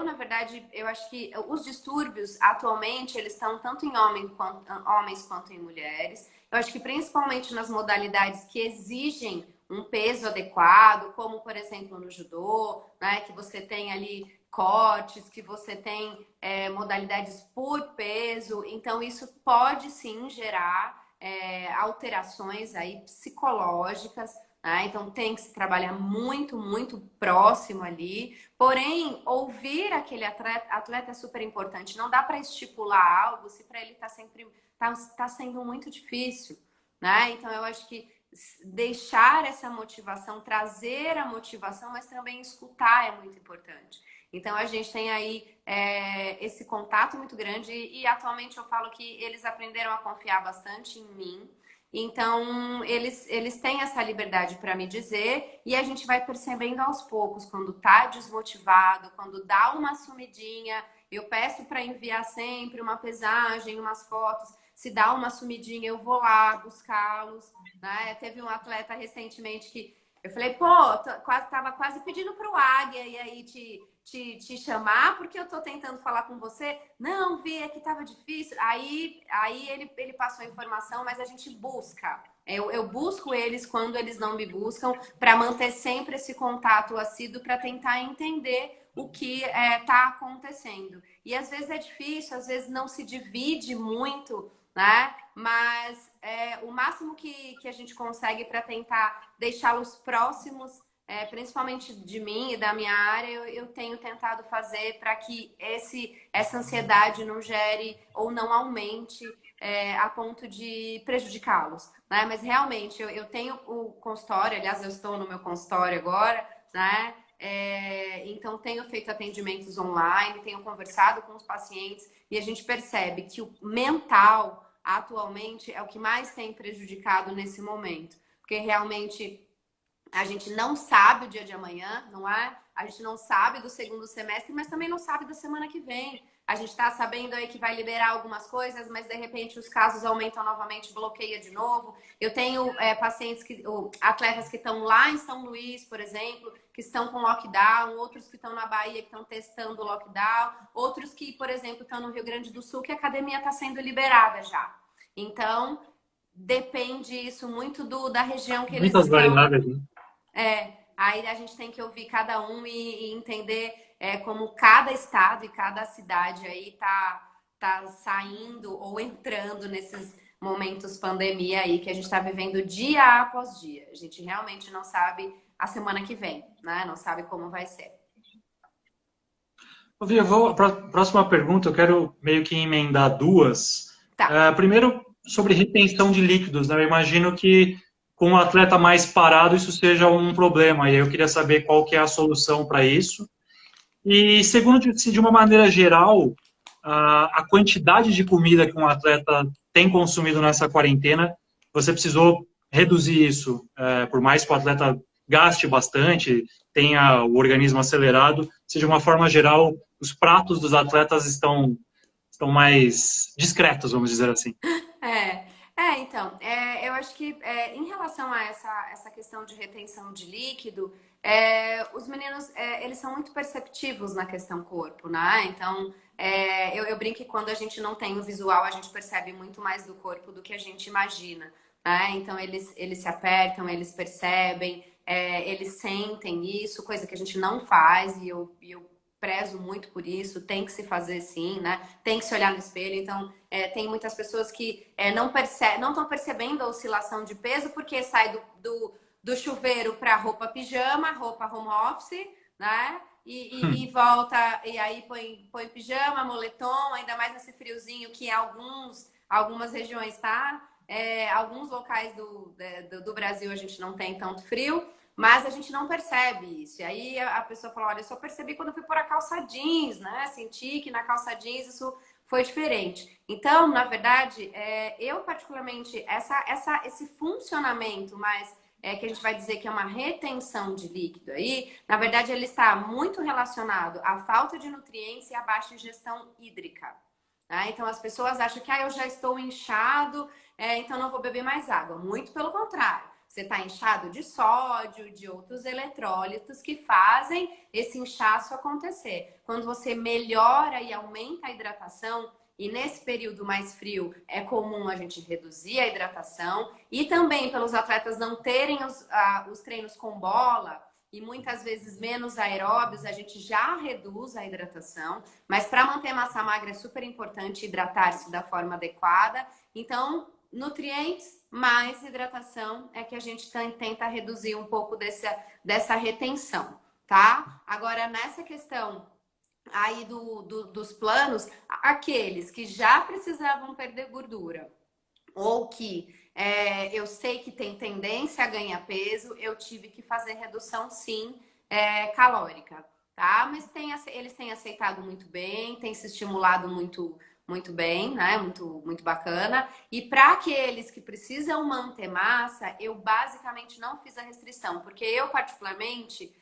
Na verdade, eu acho que os distúrbios atualmente eles estão tanto em homens quanto em mulheres. Eu acho que principalmente nas modalidades que exigem um peso adequado, como por exemplo no judô, né? Que você tem ali cortes, que você tem modalidades por peso. Então isso pode sim gerar alterações aí psicológicas. Então tem que se trabalhar muito, muito próximo ali. Porém, ouvir aquele atleta é super importante. Não dá para estipular algo se para ele está sempre tá sendo muito difícil, né? Então eu acho que deixar essa motivação, trazer a motivação, mas também escutar é muito importante. Então a gente tem aí esse contato muito grande e atualmente eu falo que eles aprenderam a confiar bastante em mim. Então, eles têm essa liberdade para me dizer e a gente vai percebendo aos poucos, quando tá desmotivado, quando dá uma sumidinha, eu peço para enviar sempre uma pesagem, umas fotos, se dá uma sumidinha, eu vou lá buscá-los, né? Teve um atleta recentemente que eu falei, pô, tava quase pedindo pro Águia e aí te chamar, porque eu tô tentando falar com você. Não, vi, é que tava difícil. Aí ele passou a informação, mas a gente busca. Eu busco eles quando eles não me buscam, para manter sempre esse contato assíduo, para tentar entender o que tá acontecendo. E às vezes é difícil, às vezes não se divide muito, né? Mas o máximo que a gente consegue para tentar deixá-los próximos, principalmente de mim e da minha área, eu tenho tentado fazer para que essa ansiedade não gere ou não aumente a ponto de prejudicá-los, né? Mas realmente eu tenho o consultório, aliás, eu estou no meu consultório agora, né? Então tenho feito atendimentos online, tenho conversado com os pacientes e a gente percebe que o mental atualmente é o que mais tem prejudicado nesse momento, porque realmente a gente não sabe o dia de amanhã, não é? A gente não sabe do segundo semestre, mas também não sabe da semana que vem. A gente está sabendo aí que vai liberar algumas coisas, mas de repente os casos aumentam novamente, bloqueia de novo. Eu tenho atletas que estão lá em São Luís, por exemplo, que estão com lockdown, outros que estão na Bahia, que estão testando o lockdown, outros que, por exemplo, estão no Rio Grande do Sul, que a academia está sendo liberada já. Então, depende isso muito da região que eles
Muitas
estão.
variáveis, né?
Aí a gente tem que ouvir cada um e entender como cada estado e cada cidade aí tá saindo ou entrando nesses momentos pandemia aí que a gente está vivendo dia após dia. A gente realmente não sabe a semana que vem, né? Não sabe como vai ser.
Via, próxima pergunta, eu quero meio que emendar duas.
Tá.
Primeiro, sobre retenção de líquidos, né? Eu imagino que com um atleta mais parado isso seja um problema, e eu queria saber qual que é a solução para isso. E segundo, se de uma maneira geral, a quantidade de comida que um atleta tem consumido nessa quarentena, você precisou reduzir isso, por mais que o atleta gaste bastante, tenha o organismo acelerado, se de uma forma geral os pratos dos atletas estão mais discretos, vamos dizer assim.
Então, eu acho que em relação a essa questão de retenção de líquido, os meninos, eles são muito perceptivos na questão corpo, né? Então, eu brinco que quando a gente não tem o visual, a gente percebe muito mais do corpo do que a gente imagina, né? Então, eles se apertam, eles percebem, eles sentem isso, coisa que a gente não faz, e eu prezo muito por isso, tem que se fazer sim, né? Tem que se olhar no espelho. Então, tem muitas pessoas que não estão percebendo a oscilação de peso porque sai do chuveiro para roupa pijama, roupa home office, né? E volta, e aí põe pijama, moletom, ainda mais nesse friozinho que algumas regiões, tá? Alguns locais do Brasil a gente não tem tanto frio, mas a gente não percebe isso. E aí a pessoa fala, olha, eu só percebi quando eu fui pôr a calça jeans, né? Senti que na calça jeans isso foi diferente. Então, na verdade, eu particularmente, esse funcionamento mais que a gente vai dizer que é uma retenção de líquido aí, na verdade ele está muito relacionado à falta de nutrientes e à baixa ingestão hídrica. Tá? Então as pessoas acham que eu já estou inchado, então não vou beber mais água. Muito pelo contrário. Você está inchado de sódio, de outros eletrólitos que fazem esse inchaço acontecer. Quando você melhora e aumenta a hidratação, e nesse período mais frio é comum a gente reduzir a hidratação, e também pelos atletas não terem os treinos com bola, e muitas vezes menos aeróbios, a gente já reduz a hidratação, mas para manter massa magra é super importante hidratar-se da forma adequada. Então, nutrientes mais hidratação é que a gente tenta reduzir um pouco dessa retenção, tá? Agora, nessa questão aí dos planos, aqueles que já precisavam perder gordura ou que eu sei que tem tendência a ganhar peso, eu tive que fazer redução sim calórica, tá? Mas eles têm aceitado muito bem, têm se estimulado muito bem, né? Muito bacana. E para aqueles que precisam manter massa, eu basicamente não fiz a restrição, porque eu particularmente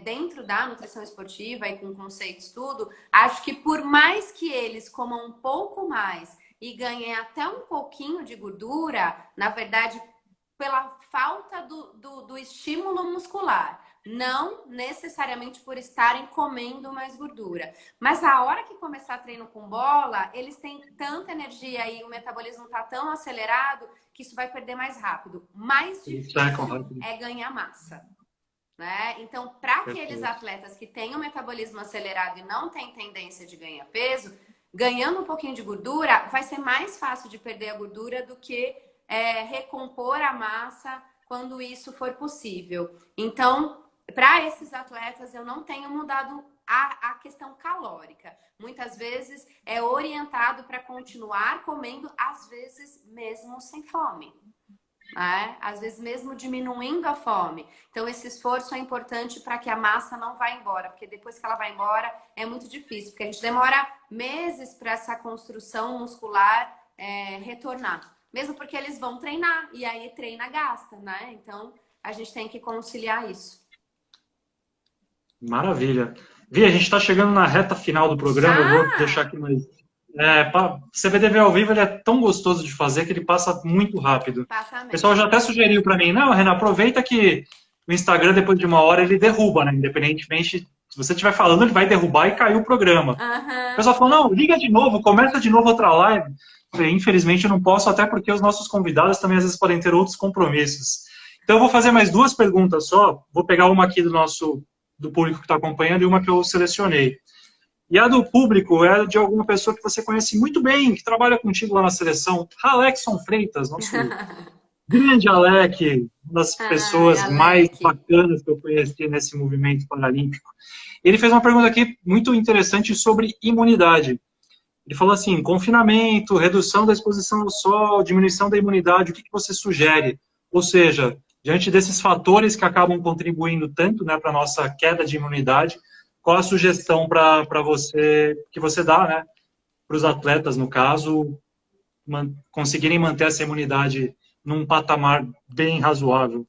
dentro da nutrição esportiva e com conceitos tudo, acho que por mais que eles comam um pouco mais e ganhem até um pouquinho de gordura, na verdade, pela falta do estímulo muscular, não necessariamente por estarem comendo mais gordura. Mas a hora que começar treino com bola, eles têm tanta energia e o metabolismo está tão acelerado que isso vai perder mais rápido. Mais difícil é ganhar massa. Né? Então, para aqueles atletas que têm o metabolismo acelerado e não têm tendência de ganhar peso, ganhando um pouquinho de gordura, vai ser mais fácil de perder a gordura do que recompor a massa quando isso for possível. Então, para esses atletas, eu não tenho mudado a questão calórica. Muitas vezes é orientado para continuar comendo, às vezes mesmo sem fome. Às vezes mesmo diminuindo a fome. Então esse esforço é importante para que a massa não vá embora, porque depois que ela vai embora é muito difícil, porque a gente demora meses para essa construção muscular retornar, mesmo porque eles vão treinar e aí treina gasta, né? Então a gente tem que conciliar isso.
Maravilha. Vi, a gente está chegando na reta final do programa, eu vou deixar aqui mais. CBDV ao vivo ele é tão gostoso de fazer que ele passa muito rápido. O pessoal já até sugeriu para mim, não, Renan, aproveita que o Instagram, depois de uma hora, ele derruba, né? Independentemente, se você estiver falando, ele vai derrubar e cair o programa. O pessoal falou, não, liga de novo, começa de novo outra live. Infelizmente eu não posso, até porque os nossos convidados também às vezes podem ter outros compromissos. Então eu vou fazer mais duas perguntas só, vou pegar uma aqui do público que está acompanhando e uma que eu selecionei. E a do público é de alguma pessoa que você conhece muito bem, que trabalha contigo lá na seleção, Alexson Freitas, nosso grande Alec, uma das pessoas mais bacanas que eu conheci nesse movimento paralímpico. Ele fez uma pergunta aqui muito interessante sobre imunidade. Ele falou assim, confinamento, redução da exposição ao sol, diminuição da imunidade, o que você sugere? Ou seja, diante desses fatores que acabam contribuindo tanto, né, para a nossa queda de imunidade, qual a sugestão para você, que você dá, né, para os atletas, no caso, conseguirem manter essa imunidade num patamar bem razoável?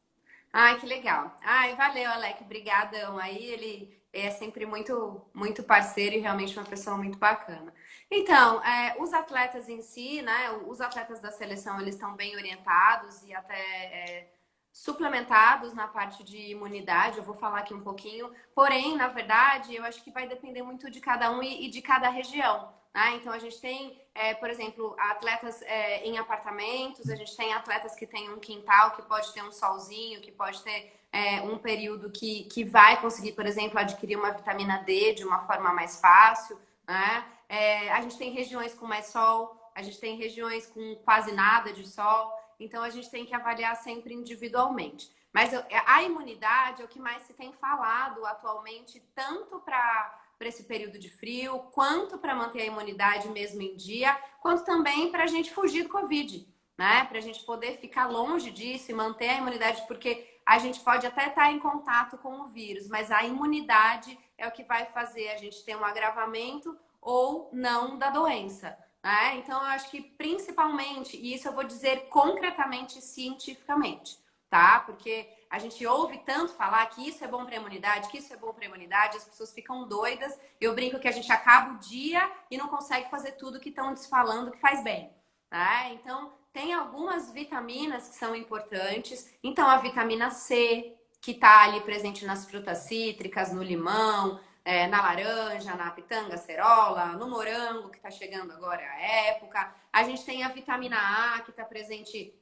Ai, que legal. Ai, valeu, Alec, brigadão. Aí ele é sempre muito parceiro e realmente uma pessoa muito bacana. Então, os atletas em si, né, os atletas da seleção, eles estão bem orientados e até suplementados na parte de imunidade, eu vou falar aqui um pouquinho, porém, na verdade, eu acho que vai depender muito de cada um e de cada região, né? Então, a gente tem, por exemplo, atletas em apartamentos, a gente tem atletas que têm um quintal, que pode ter um solzinho, que pode ter um período que vai conseguir, por exemplo, adquirir uma vitamina D de uma forma mais fácil, né? A gente tem regiões com mais sol, a gente tem regiões com quase nada de sol, então a gente tem que avaliar sempre individualmente. Mas a imunidade é o que mais se tem falado atualmente, tanto para esse período de frio, quanto para manter a imunidade mesmo em dia, quanto também para a gente fugir do Covid, né? Para a gente poder ficar longe disso e manter a imunidade, porque a gente pode até estar em contato com o vírus, mas a imunidade é o que vai fazer a gente ter um agravamento ou não da doença. Então, eu acho que principalmente, e isso eu vou dizer concretamente, cientificamente, tá? Porque a gente ouve tanto falar que isso é bom para a imunidade, que isso é bom para a imunidade, as pessoas ficam doidas. Eu brinco que a gente acaba o dia e não consegue fazer tudo que estão desfalando que faz bem, tá? Então, tem algumas vitaminas que são importantes. Então, a vitamina C, que está ali presente nas frutas cítricas, no limão, na laranja, na pitanga, acerola, no morango, que está chegando agora a época. A gente tem a vitamina A, que está presente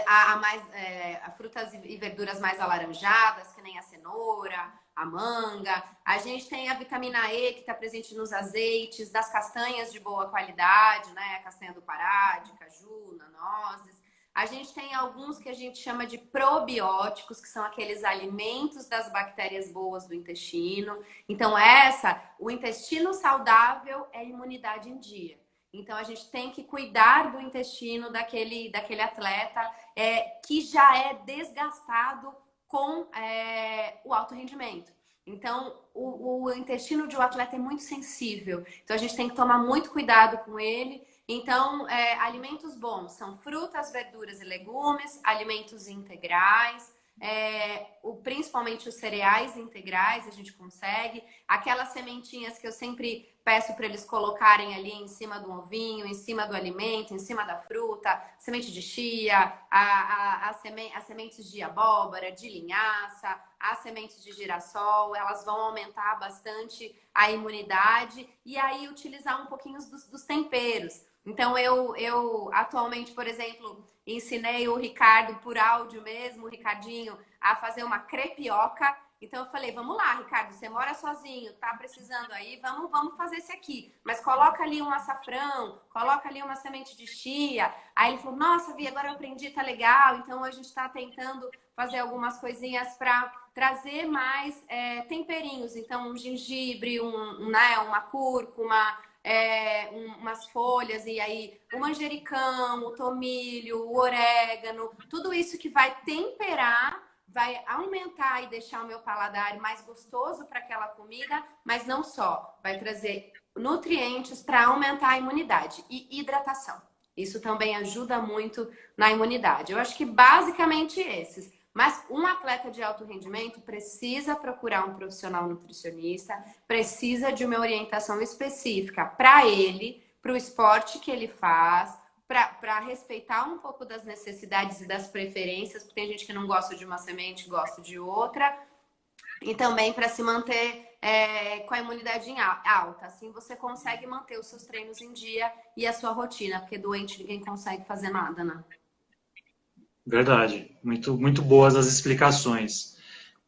a frutas e verduras mais alaranjadas, que nem a cenoura, a manga. A gente tem a vitamina E, que está presente nos azeites, das castanhas de boa qualidade, né? A castanha do Pará, de caju, nozes. A gente tem alguns que a gente chama de probióticos, que são aqueles alimentos das bactérias boas do intestino. Então, o intestino saudável é imunidade em dia. Então, a gente tem que cuidar do intestino daquele atleta que já é desgastado com o alto rendimento. Então, o intestino de um atleta é muito sensível. Então, a gente tem que tomar muito cuidado com ele. Então, alimentos bons são frutas, verduras e legumes, alimentos integrais, principalmente os cereais integrais, a gente consegue. Aquelas sementinhas que eu sempre peço para eles colocarem ali em cima do ovinho, em cima do alimento, em cima da fruta, semente de chia, as sementes de abóbora, de linhaça, as sementes de girassol, elas vão aumentar bastante a imunidade. E aí, utilizar um pouquinho dos temperos. Então, eu atualmente, por exemplo, ensinei o Ricardo por áudio mesmo, o Ricardinho, a fazer uma crepioca. Então, eu falei, vamos lá, Ricardo, você mora sozinho, tá precisando aí, vamos fazer esse aqui. Mas coloca ali um açafrão, coloca ali uma semente de chia. Aí ele falou, nossa, Vi, agora eu aprendi, tá legal. Então, a gente está tentando fazer algumas coisinhas para trazer mais temperinhos. Então, um gengibre, uma cúrcuma, umas folhas, e aí o manjericão, o tomilho, o orégano, tudo isso que vai temperar, vai aumentar e deixar o meu paladar mais gostoso para aquela comida, mas não só, vai trazer nutrientes para aumentar a imunidade e hidratação. Isso também ajuda muito na imunidade. Eu acho que basicamente esses. Mas um atleta de alto rendimento precisa procurar um profissional nutricionista, precisa de uma orientação específica para ele, para o esporte que ele faz, para respeitar um pouco das necessidades e das preferências, porque tem gente que não gosta de uma semente, gosta de outra, e também para se manter com a imunidade alta. Assim você consegue manter os seus treinos em dia e a sua rotina, porque doente ninguém consegue fazer nada, né?
Verdade. Muito, muito boas as explicações.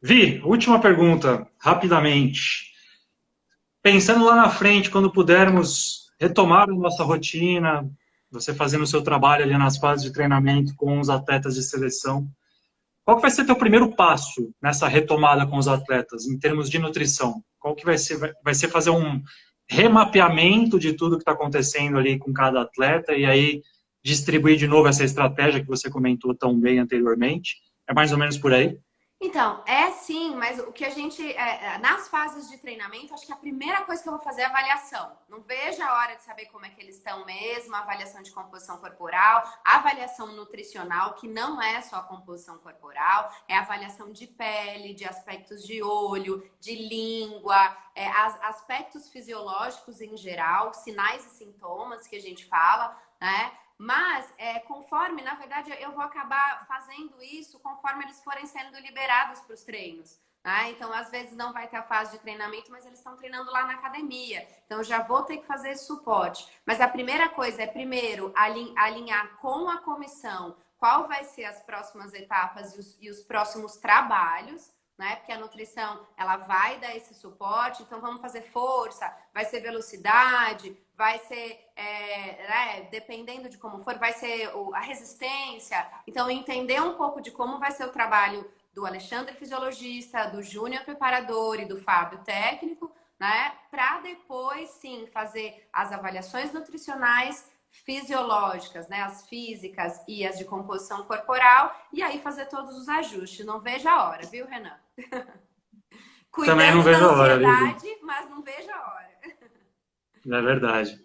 Vi, última pergunta, rapidamente. Pensando lá na frente, quando pudermos retomar a nossa rotina, você fazendo o seu trabalho ali nas fases de treinamento com os atletas de seleção, qual que vai ser teu primeiro passo nessa retomada com os atletas, em termos de nutrição? Qual que vai ser? Vai ser fazer um remapeamento de tudo que está acontecendo ali com cada atleta e aí distribuir de novo essa estratégia que você comentou tão bem anteriormente? É mais ou menos por aí?
Então, sim, mas o que a gente, nas fases de treinamento, acho que a primeira coisa que eu vou fazer é avaliação. Não vejo a hora de saber como é que eles estão mesmo, avaliação de composição corporal, avaliação nutricional, que não é só a composição corporal, é avaliação de pele, de aspectos de olho, de língua, aspectos fisiológicos em geral, sinais e sintomas que a gente fala, né? Mas, conforme, na verdade, eu vou acabar fazendo isso conforme eles forem sendo liberados para os treinos. Né? Então, às vezes não vai ter a fase de treinamento, mas eles estão treinando lá na academia. Então, eu já vou ter que fazer esse suporte. Mas a primeira coisa é, primeiro, alinhar com a comissão qual vai ser as próximas etapas e os próximos trabalhos. Né? Porque a nutrição, ela vai dar esse suporte, então vamos fazer força, vai ser velocidade, vai ser, dependendo de como for, vai ser a resistência. Então, entender um pouco de como vai ser o trabalho do Alexandre fisiologista, do Júnior preparador e do Fábio técnico, né? Para depois, sim, fazer as avaliações nutricionais fisiológicas, né? As físicas e as de composição corporal, e aí fazer todos os ajustes. Não vejo a hora, viu, Renan?
Também não
Cuidando
vejo
da
a hora,
ansiedade,
Vivian.
mas não vejo a hora.
É verdade.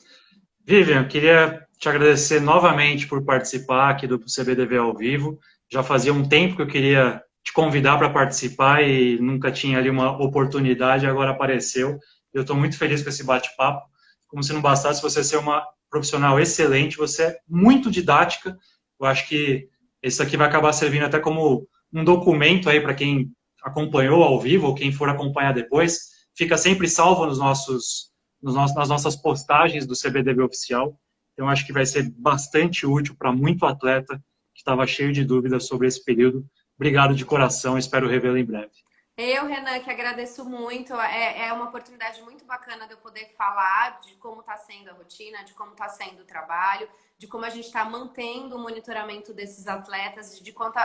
Vivian, queria te agradecer novamente por participar aqui do CBDV ao vivo. Já fazia um tempo que eu queria te convidar para participar e nunca tinha ali uma oportunidade, agora apareceu. Eu estou muito feliz com esse bate-papo. Como se não bastasse você ser uma profissional excelente, você é muito didática. Eu acho que esse aqui vai acabar servindo até como um documento aí para quem acompanhou ao vivo ou quem for acompanhar depois. Fica sempre salvo nas nossas postagens do CBDV oficial. Então, acho que vai ser bastante útil para muito atleta que estava cheio de dúvidas sobre esse período. Obrigado de coração, espero revê-lo em breve.
Eu, Renan, que agradeço muito. É uma oportunidade muito bacana de eu poder falar de como está sendo a rotina, de como está sendo o trabalho, de como a gente está mantendo o monitoramento desses atletas, de quanto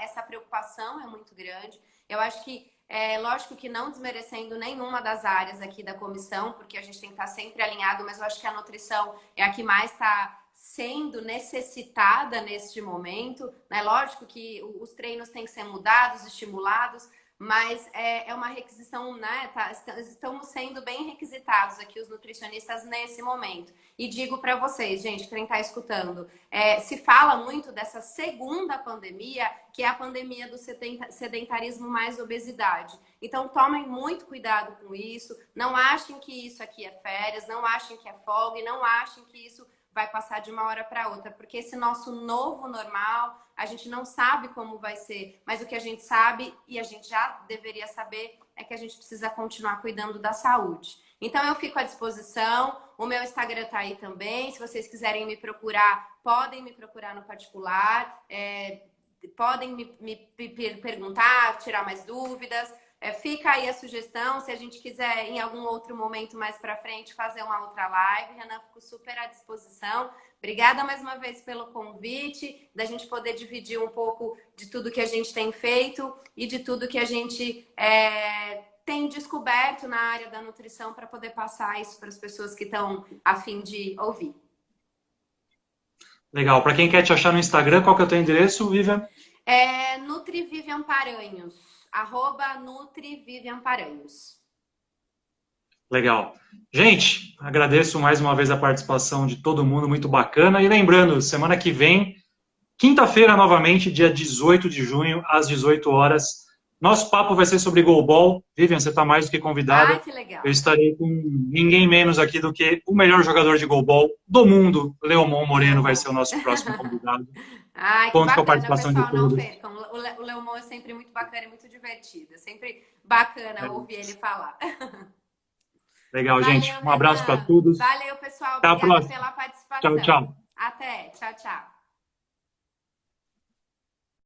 essa preocupação é muito grande. Eu acho que é lógico que não desmerecendo nenhuma das áreas aqui da comissão, porque a gente tem que estar sempre alinhado, mas eu acho que a nutrição é a que mais está sendo necessitada neste momento, né? Lógico que os treinos têm que ser mudados, estimulados, mas é uma requisição, né? Estamos sendo bem requisitados aqui, os nutricionistas, nesse momento. E digo para vocês, gente, quem está escutando, se fala muito dessa segunda pandemia, que é a pandemia do sedentarismo mais obesidade. Então, tomem muito cuidado com isso. Não achem que isso aqui é férias, não achem que é folga e não achem que isso vai passar de uma hora para outra, porque esse nosso novo normal, a gente não sabe como vai ser, mas o que a gente sabe, e a gente já deveria saber, é que a gente precisa continuar cuidando da saúde. Então, eu fico à disposição, o meu Instagram tá aí também, se vocês quiserem me procurar, podem me procurar no particular, podem me perguntar, tirar mais dúvidas. Fica aí a sugestão, se a gente quiser em algum outro momento mais para frente fazer uma outra live, Renan, fico super à disposição. Obrigada mais uma vez pelo convite, da gente poder dividir um pouco de tudo que a gente tem feito e de tudo que a gente tem descoberto na área da nutrição para poder passar isso para as pessoas que estão a fim de ouvir.
Legal. Para quem quer te achar no Instagram, qual que é o teu endereço, Vivian?
NutriVivian Paranhos. @NutriVivian Paranhos.
Legal. Gente, agradeço mais uma vez a participação de todo mundo, muito bacana. E lembrando, semana que vem, quinta-feira, novamente, dia 18 de junho, às 18 horas, nosso papo vai ser sobre goalball. Vivian, você está mais do que convidada.
Ai, que legal.
Eu estarei com ninguém menos aqui do que o melhor jogador de goalball do mundo, Leomon Moreno, vai ser o nosso próximo convidado.
Ai, que
Conto
bacana,
com a participação
pessoal,
de
não
todos.
percam. O Leomon é sempre muito bacana e muito divertido. É sempre bacana ouvir ele falar.
Legal,
Valeu,
gente. Um abraço para
Renan.
todos.
Valeu, pessoal.
Até a
Obrigada
próxima.
pela participação.
Tchau, tchau.
Até. Tchau, tchau.